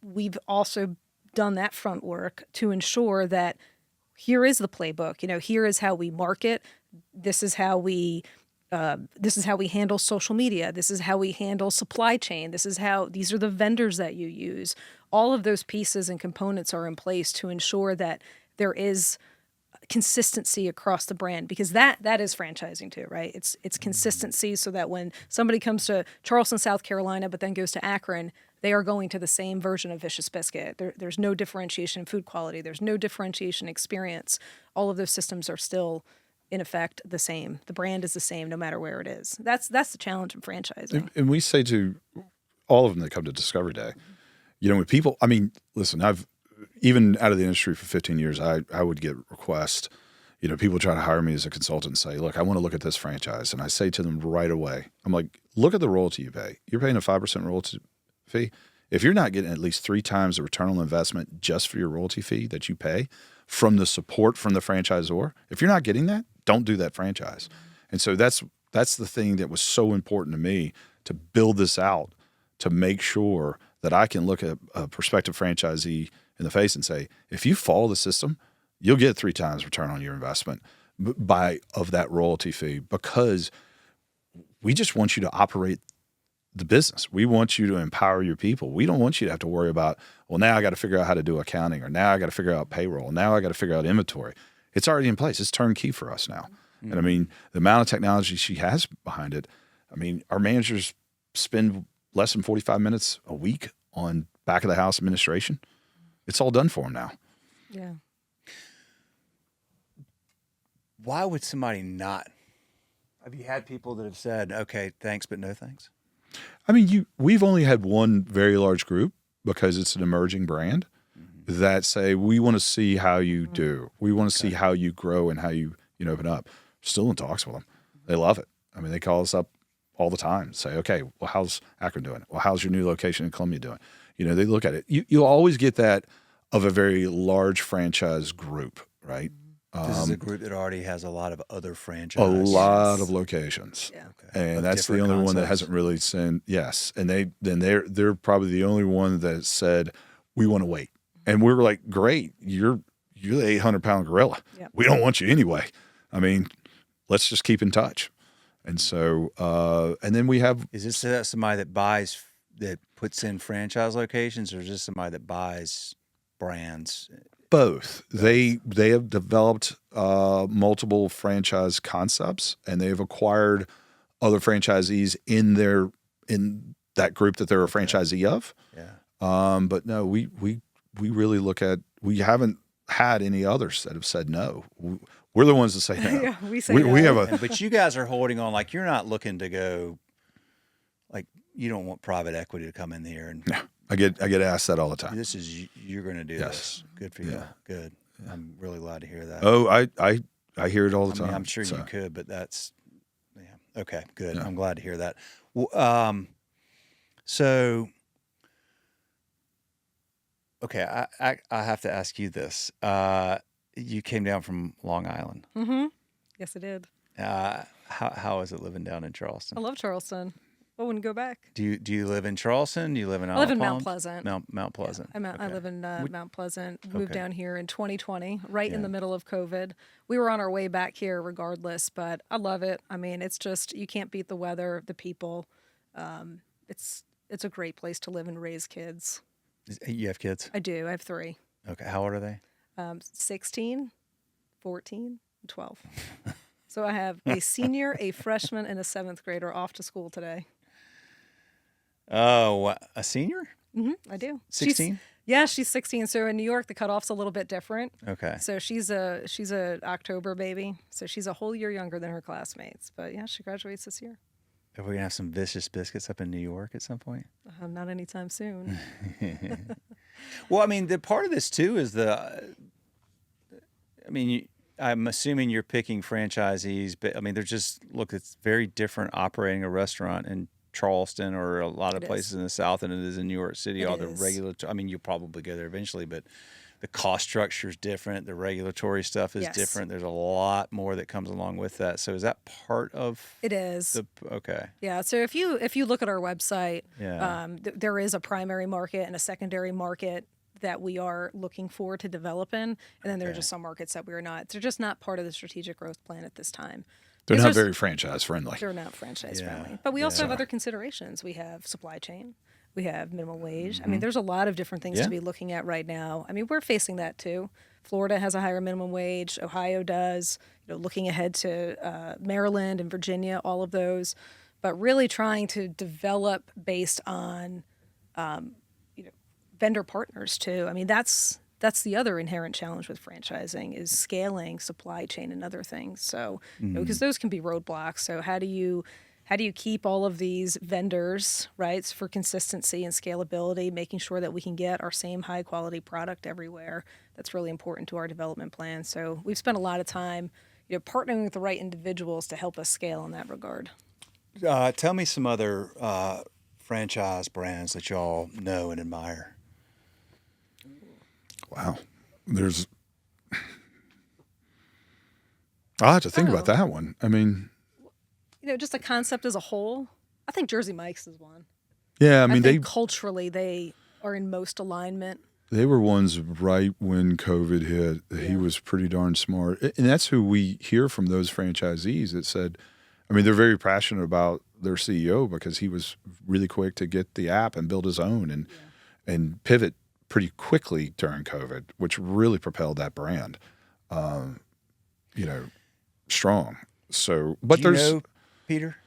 we've also done that front work to ensure that here is the playbook. Here is how we market. This is how we handle social media. This is how we handle supply chain. These are the vendors that you use. All of those pieces and components are in place to ensure that there is consistency across the brand, because that is franchising too, right? It's consistency so that when somebody comes to Charleston, South Carolina, but then goes to Akron, they are going to the same version of Vicious Biscuit. There's no differentiation in food quality. There's no differentiation in experience. All of those systems are still, in effect, the same. The brand is the same no matter where it is. That's the challenge in franchising. And we say to all of them that come to Discovery Day, when people, I mean, listen, I've, even out of the industry for 15 years, I would get requests, people try to hire me as a consultant and say, look, I want to look at this franchise. And I say to them right away, I'm like, look at the royalty you pay. You're paying a 5% royalty fee. If you're not getting at least 3 times the return on investment just for your royalty fee that you pay from the support from the franchisor, if you're not getting that, don't do that franchise. And so that's the thing that was so important to me to build this out, to make sure that I can look at a prospective franchisee in the face and say, if you follow the system, you'll get 3 times return on your investment of that royalty fee, because we just want you to operate the business. We want you to empower your people. We don't want you to have to worry about, well, now I got to figure out how to do accounting, or now I got to figure out payroll. Now I got to figure out inventory. It's already in place. It's turnkey for us now. Mm-hmm. And I mean, the amount of technology she has behind it, I mean, our managers spend less than 45 minutes a week on back of the house administration. It's all done for them now. Yeah. Why would somebody not? Have you had people that have said, okay, thanks, but no thanks? I mean, we've only had one very large group, because it's an emerging brand, that say, we want to see how you do. We want to see how you grow and how you open up. Still in talks with them. They love it. I mean, they call us up all the time, say, okay, well, how's Akron doing? Well, how's your new location in Columbia doing? They look at it. You'll always get that of a very large franchise group, right? This is a group that already has a lot of other franchises. A lot of locations. Yeah. Okay. And of that's the only one that hasn't really said yes. And they're probably the only one that said, we want to wait. And we're like, great, you're the 800-pound gorilla. Yep. We don't want you anyway. I mean, let's just keep in touch. And so, and then we have. Is this somebody that puts in franchise locations, or is this somebody that buys brands? Both. They have developed multiple franchise concepts, and they have acquired other franchisees in that group that they're a franchisee of. Yeah. But no, we really look at, we haven't had any others that have said no. We're the ones that say no. Yeah, we say no. We have but you guys are holding on, like you're not looking to go, like you don't want private equity to come in here and. No. I get asked that all the time. You're going to do this. Good for you. Yeah. Good. Yeah. I'm really glad to hear that. Oh, I hear it all the time. I mean, I'm sure you could, but that's, yeah. Okay, good. Yeah. I'm glad to hear that. Well, so, okay, I have to ask you this. You came down from Long Island. Mm-hmm. Yes, I did. How is it living down in Charleston? I love Charleston. I wouldn't go back. Do you live in Charleston? Do you live in I live in Mount Pleasant. Mount Pleasant. Yeah, I live in Mount Pleasant. Moved down here in 2020, right in Yeah. the middle of COVID. We were on our way back here regardless, but I love it. I mean, it's just, you can't beat the weather, the people. It's a great place to live and raise kids. You have kids? I do. I have 3. Okay. How old are they? 16, 14, and 12. So I have a senior, a freshman, and a 7th grader off to school today. Oh, a senior? Mm-hmm, I do. 16? She's 16. So in New York, the cutoff's a little bit different. Okay. So she's a October baby. So she's a whole year younger than her classmates. But yeah, she graduates this year. Are we gonna have some vicious biscuits up in New York at some point? Not anytime soon. Well, I mean, the part of this too is I'm assuming you're picking franchisees, but I mean, it's very different operating a restaurant in Charleston or a lot of places in the South than it is in New York City. I mean, you'll probably go there eventually, but the cost structure is different. The regulatory stuff is different. There's a lot more that comes along with that. So is that part of it? Is. Okay. Yeah. So if you look at our website, there is a primary market and a secondary market that we are looking forward to develop in. And then there are just some markets that we're not. They're just not part of the strategic growth plan at this time. They're not very franchise friendly. They're not franchise friendly. But we also have other considerations. We have supply chain. We have minimum wage. I mean, there's a lot of different things to be looking at right now. I mean, we're facing that too. Florida has a higher minimum wage. Ohio does. Looking ahead to Maryland and Virginia, all of those. But really trying to develop based on, vendor partners too. I mean, that's the other inherent challenge with franchising is scaling supply chain and other things. So, because those can be roadblocks. So how do you keep all of these vendors, right, for consistency and scalability, making sure that we can get our same high quality product everywhere? That's really important to our development plan. So we've spent a lot of time, partnering with the right individuals to help us scale in that regard. Tell me some other franchise brands that y'all know and admire. Wow. I'll have to think about that one. I mean, just a concept as a whole. I think Jersey Mike's is one. Yeah, I mean, culturally they are in most alignment. They were ones right when COVID hit. He was pretty darn smart. And that's who we hear from those franchisees that said, I mean, they're very passionate about their CEO because he was really quick to get the app and build his own and pivot pretty quickly during COVID, which really propelled that brand, strong. So, but Do you there's, know, Peter?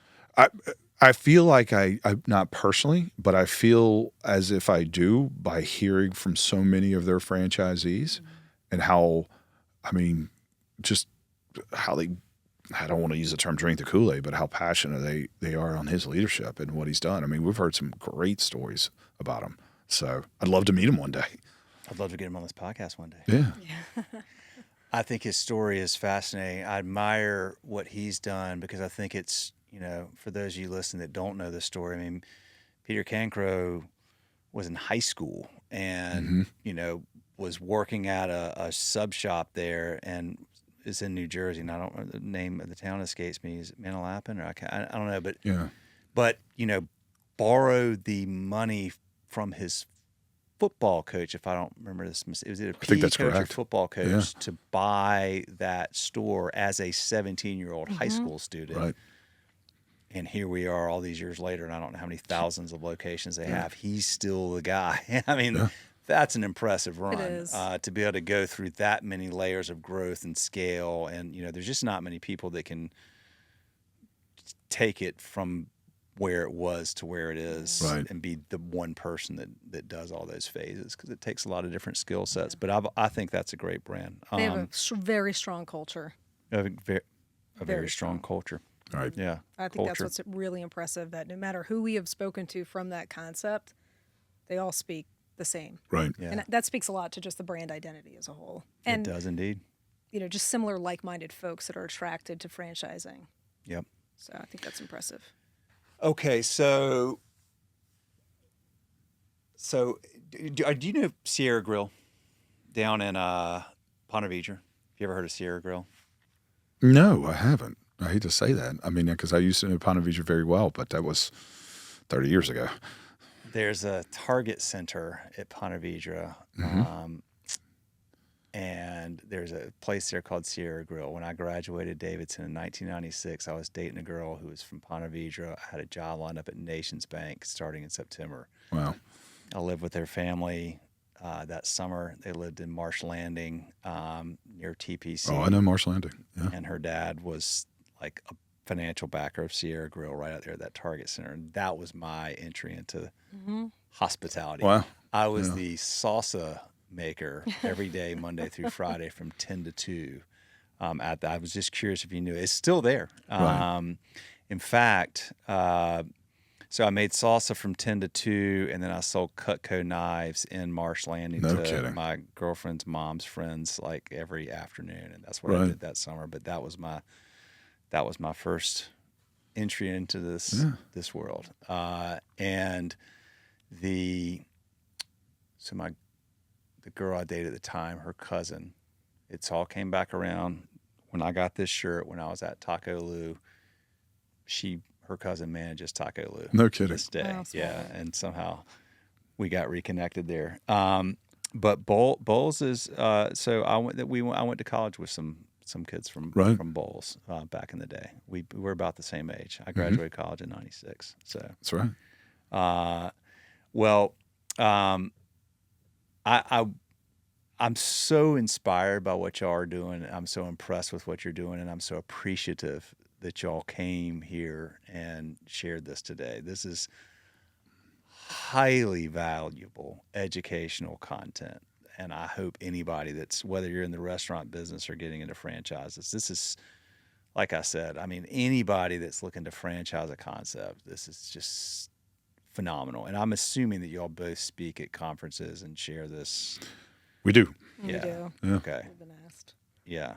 I feel like I not personally, but I feel as if I do by hearing from so many of their franchisees and how, I mean, just how they, I don't want to use the term drink the Kool-Aid, but how passionate they are on his leadership and what he's done. I mean, we've heard some great stories about him. So I'd love to meet him one day. I'd love to get him on this podcast one day. Yeah. I think his story is fascinating. I admire what he's done because I think it's, for those of you listening that don't know the story, I mean, Peter Cancro was in high school and, was working at a sub shop there and is in New Jersey. And I don't know, the name of the town escapes me. Is it Manalapan? Or I don't know. But, borrowed the money from his football coach, if I don't remember this, it was either I think PE that's coach correct. or football coach to buy that store as a 17-year-old high school student. Right. And here we are all these years later, and I don't know how many thousands of locations they have. He's still the guy. I mean, that's an impressive run. It is. To be able to go through that many layers of growth and scale. And, there's just not many people that can take it from where it was to where it is and be the one person that does all those phases because it takes a lot of different skill sets. But I think that's a great brand. They have a very strong culture. A very strong culture. Right. Yeah. I think that's what's really impressive, that no matter who we have spoken to from that concept, they all speak the same. Right. Yeah. And that speaks a lot to just the brand identity as a whole. And, it does indeed. Just similar like-minded folks that are attracted to franchising. Yep. So I think that's impressive. Okay, so do you know Sierra Grill down in Ponte Vedra? Have you ever heard of Sierra Grill? No, I haven't. I hate to say that. I mean, because I used to know Ponte Vedra very well, but that was 30 years ago. There's a Target Center at Ponte Vedra, and there's a place there called Sierra Grill. When I graduated Davidson in 1996, I was dating a girl who was from Ponte Vedra. I had a job lined up at Nations Bank starting in September. Wow. I lived with their family that summer. They lived in Marsh Landing near TPC. Oh, I know Marsh Landing. Yeah. And her dad was like a financial backer of Sierra Grill right out there at that Target Center. And that was my entry into hospitality. Wow. I was the salsa maker every day, Monday through Friday from 10 to 2. I was just curious if you knew. It's still there. Right. In fact, so I made salsa from 10 to 2, and then I sold Cutco knives in Marsh Landing to my girlfriend's mom's friends like every afternoon, and that's what I did that summer. But that was my first entry into this world. And the girl I dated at the time, her cousin, it's all came back around when I got this shirt when I was at Taco Lou. Her cousin manages Taco Lou. No kidding. This day, Wow, yeah, and somehow we got reconnected there. But Bowles is so I went to college with some kids from Bowles back in the day. We were about the same age. I graduated college in '96. So that's right. I'm so inspired by what y'all are doing. I'm so impressed with what you're doing, and I'm so appreciative that y'all came here and shared this today. This is highly valuable educational content, and I hope anybody that's, whether you're in the restaurant business or getting into franchises, this is, like I said, I mean, anybody that's looking to franchise a concept, this is just phenomenal. And I'm assuming that y'all both speak at conferences and share this. We do. We do. Yeah. Okay. We've been asked. Yeah.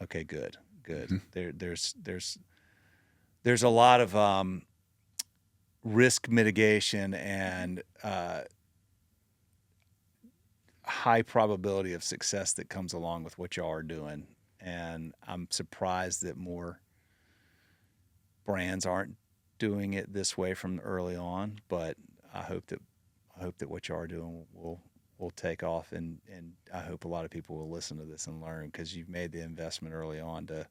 Okay, good. There's a lot of risk mitigation and high probability of success that comes along with what y'all are doing. And I'm surprised that more brands aren't doing it this way from early on, but I hope that what y'all are doing will take off, and I hope a lot of people will listen to this and learn, because you've made the investment early on to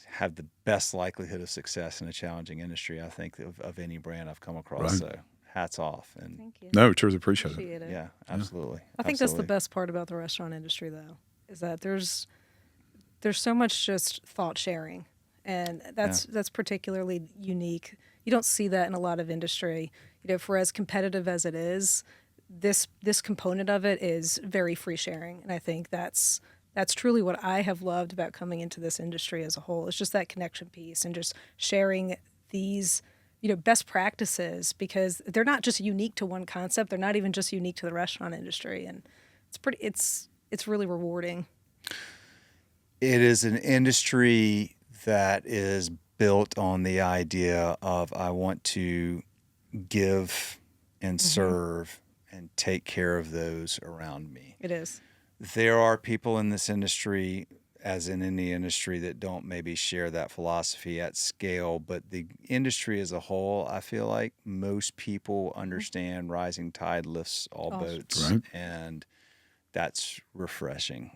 have the best likelihood of success in a challenging industry, I think, of any brand I've come across. Right. So hats off. And Thank you. No, truly appreciate it. Appreciate it. yeah, absolutely. I think that's the Absolutely. best part about the restaurant industry, though, is that there's so much just thought sharing, and that's particularly unique. You don't see that in a lot of industry. For as competitive as it is, this component of it is very free sharing, and I think that's truly what I have loved about coming into this industry as a whole. It's just that connection piece and just sharing these best practices, because they're not just unique to one concept. They're not even just unique to the restaurant industry, and it's really rewarding. It is an industry that is built on the idea of I want to give and serve and take care of those around me. It is. There are people in this industry, as in any industry, that don't maybe share that philosophy at scale, but the industry as a whole, I feel like most people understand rising tide lifts all boats. Right. And that's refreshing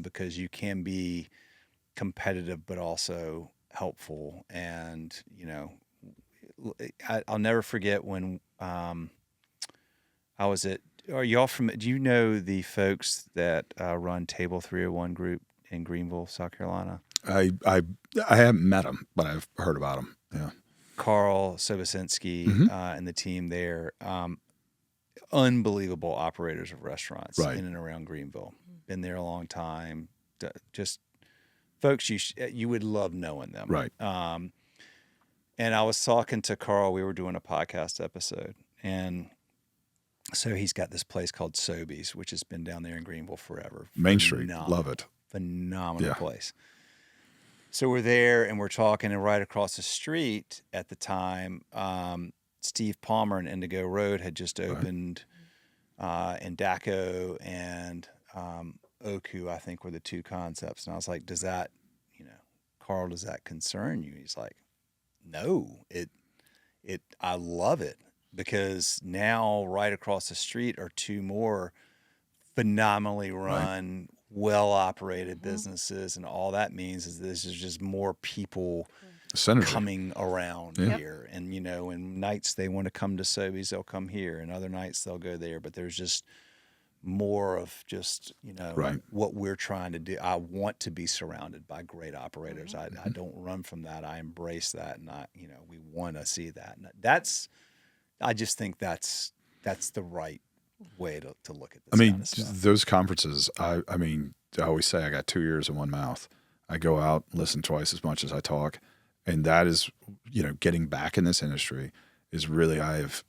because you can be competitive but also helpful. And, I'll never forget when I was at, are y'all from, do you know the folks that run Table 301 Group in Greenville, South Carolina? I haven't met them, but I've heard about them. Yeah. Carl Sobosinski and the team there, unbelievable operators of restaurants Right. in and around Greenville. Been there a long time. Just folks you would love knowing them. Right. And I was talking to Carl. We were doing a podcast episode, and so he's got this place called Sobeys, which has been down there in Greenville forever. Main Street. Love it. Phenomenal Yeah. place. So we're there and we're talking, and right across the street at the time, Steve Palmer and Indigo Road had just opened, and Daco and Oku, I think, were the two concepts. And I was like, does that, Carl, does that concern you? He's like, no, I love it, because now right across the street are two more phenomenally run, well-operated businesses, and all that means is this is just more people coming around here. And, when nights they want to come to Sobeys, they'll come here, and other nights they'll go there. But there's just more of just, what we're trying to do. I want to be surrounded by great operators. I don't run from that. I embrace that, and we want to see that. And I just think that's the right way to look at this. I mean, kind of stuff. those conferences, I always say I got 2 ears and one mouth. I go out, listen twice as much as I talk. And that is, getting back in this industry is really, I've,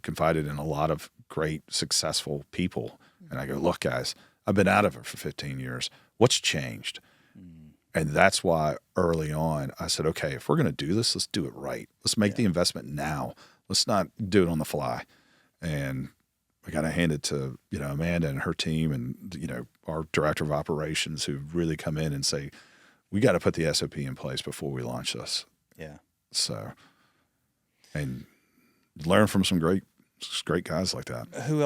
confided in a lot of great, successful people. And I go, look, guys, I've been out of it for 15 years. What's changed? And that's why early on I said, okay, if we're going to do this, let's do it right. Let's make the investment now. Let's not do it on the fly. And I got to hand it to, Amanda and her team and, our director of operations, who really come in and say, we got to put the SOP in place before we launch this. Yeah. So, and learn from some great guys like that. Who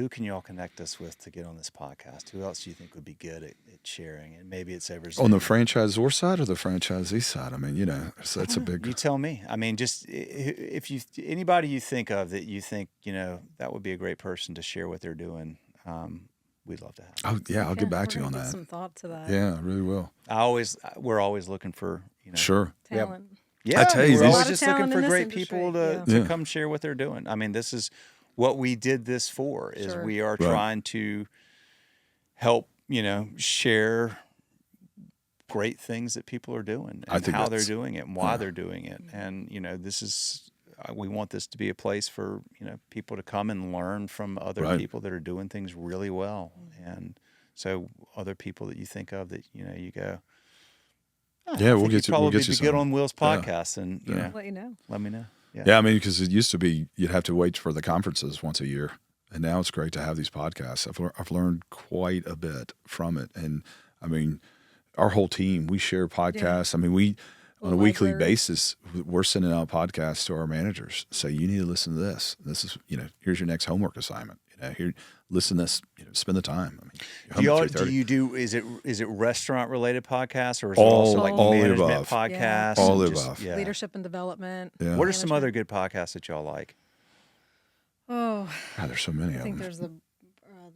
can y'all connect us with to get on this podcast? Who else do you think would be good at sharing? And maybe it's over Zoom. On the franchisor side or the franchisee side? I mean, that's a big. You tell me. I mean, just if anybody you think of that you think, that would be a great person to share what they're doing, we'd love to have. Oh yeah, I'll get back to you on Give that. some thought to that. Yeah, I really will. We're always looking for, Sure. Talent. Yeah, I tell you, we're these- always A lot of just looking talent for in this great industry, people yeah. to Yeah. come share what they're doing. I mean, this is what we did this for, is Sure. we are Right. trying to help, share great things that people are doing I and think how they're that's- doing it and why they're doing it. And, this is, we want this to be a place for, people to come and learn from other Right. people that are doing things really well. And so other people that you think of that, you go, Yeah, we'll think get you'd you. We'll probably get you be good some. on Will's Yeah. podcast, and Let you know. let me know. Yeah, I mean, because it used to be you'd have to wait for the conferences once a year, and now it's great to have these podcasts. I've learned quite a bit from it, and I mean, our whole team, we share podcasts. I mean, we on a weekly Library. basis, we're sending out podcasts to our managers. Say, you need to listen to this. This is, here's your next homework assignment. Here, listen to this. Spend the time. I mean, Do you're home y'all at 3:30. do you do is it restaurant related podcasts or is All- it also like all the management above. podcasts? All and the just- above. Yeah. Leadership and development. Yeah. What are some other management. good podcasts that y'all like? Oh, God, there's so many I of think them. there's the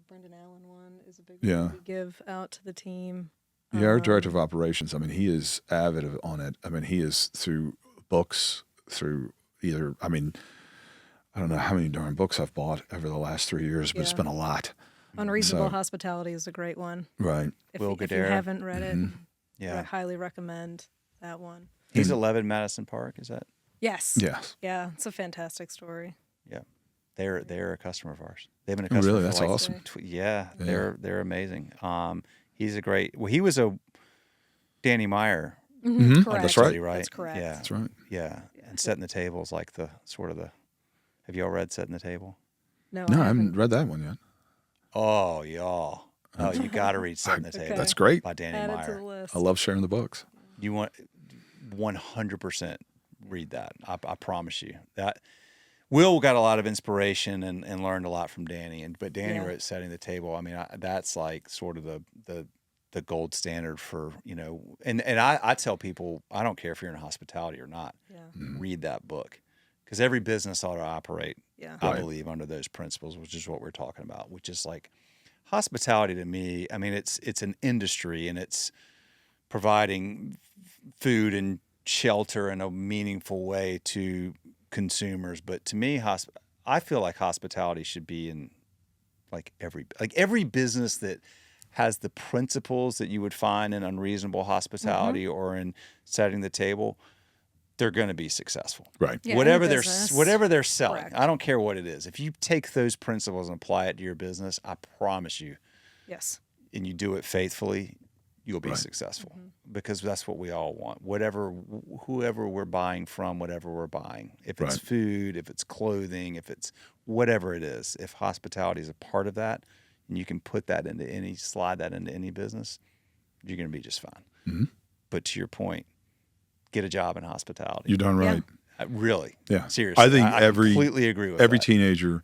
Brendan Allen one is a big Yeah. one we give out to the team. Yeah, our director of operations. I mean, he is avid on it. I mean, he is through books, through either. I mean, I don't know how many darn books I've bought over the last 3 years, but it's Yeah. been a lot. Unreasonable So- Hospitality is a great one. Right. If, Will if you Guidara. haven't read it, Yeah. I highly recommend that one. He's 11 Madison Park, is that? Yes. Yes. Yeah, it's a fantastic story. Yeah. They're a customer of ours. They've been a Oh, customer really? for That's like awesome. Yeah, they're amazing. He's a great. Well, he was a Danny Meyer. Correct. That's right. Right. That's correct. Yeah. That's right. Yeah. And setting the table is like the sort of the. Have y'all read Setting the Table? No, No, I I haven't read that one yet. Oh, y'all. Oh, you got to read Setting the Okay. Table. That's great. By Danny Add it to the Meyer. list. I love sharing the books. You want 100% read that. I promise you that. Will got a lot of inspiration and learned a lot from Danny, but Danny Yeah. wrote Setting the Table. I mean, that's like sort of the gold standard for, and I tell people, I don't care if you're in hospitality or not, Yeah. read that book, because every business ought to operate, Yeah. I Right. believe, under those principles, which is what we're talking about, which is like hospitality to me. I mean, it's an industry, and it's providing food and shelter in a meaningful way to consumers. But to me, I feel like hospitality should be in like every business that has the principles that you would find in unreasonable hospitality or in Setting the Table. They're going to be successful. Right. Yeah, whatever any they're business. whatever they're selling. Correct. I don't care what it is. If you take those principles and apply it to your business, I promise you, Yes. and you do it faithfully, you'll be Right. successful, because that's what we all want. Whoever we're buying from, whatever we're buying, if it's Right. food, if it's clothing, if it's whatever it is, if hospitality is a part of that, and you can slide that into any business, you're going to be just fine. But to your point, get a job in hospitality. You're darn right. Really? Yeah. Seriously. I think I every completely agree with every that. teenager,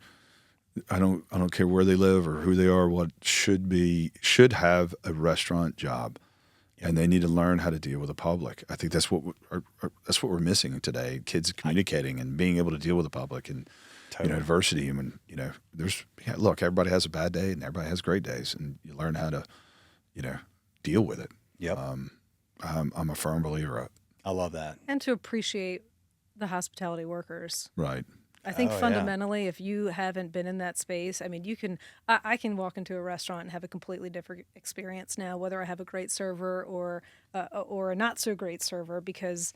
I don't care where they live or who they are, what should have a restaurant job, and they need to learn how to deal with the public. I think that's what that's what we're missing today. Kids communicating and being able to deal with the public and adversity. I mean, look, everybody has a bad day and everybody has great days, and you learn how to deal with it. Yep. I'm a firm believer of I love that. And to appreciate the hospitality workers. right. I think Oh, yeah. fundamentally, if you haven't been in that space, I mean, I can walk into a restaurant and have a completely different experience now, whether I have a great server or a not so great server, because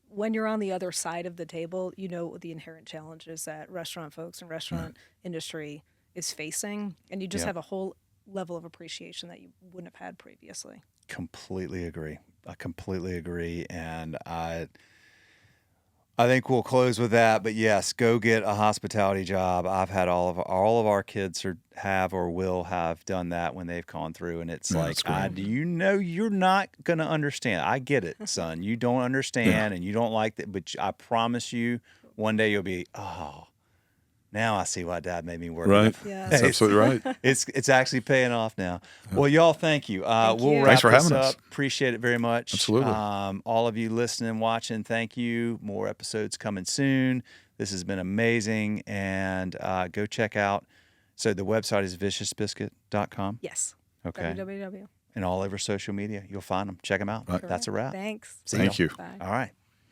when you're on the other side of the table, you know the inherent challenges that restaurant folks and restaurant industry is facing, and you just Yep. have a whole level of appreciation that you wouldn't have had previously. Completely agree. I completely agree, and I think we'll close with that. But yes, go get a hospitality job. I've had all of our kids have or will have done that when they've gone through, and it's Yeah, like, that's great. do you know you're not gonna understand? I get it, son. You don't understand, and you don't like that, but I promise you, one day you'll be, oh, now I see why Dad made me work. Right. Yes. That's absolutely right. It's actually paying off now. Well, y'all, thank you. Thank We'll you. wrap Thanks for this having up. us. Appreciate it very much. Absolutely. All of you listening, watching, thank you. More episodes coming soon. This has been amazing, and go check out. So the website is viciousbiscuit.com. Yes. Okay. www. And all over social media, you'll find them. Check them out. Right. That's a wrap. Thanks. See Thank y'all. you. Bye. All right.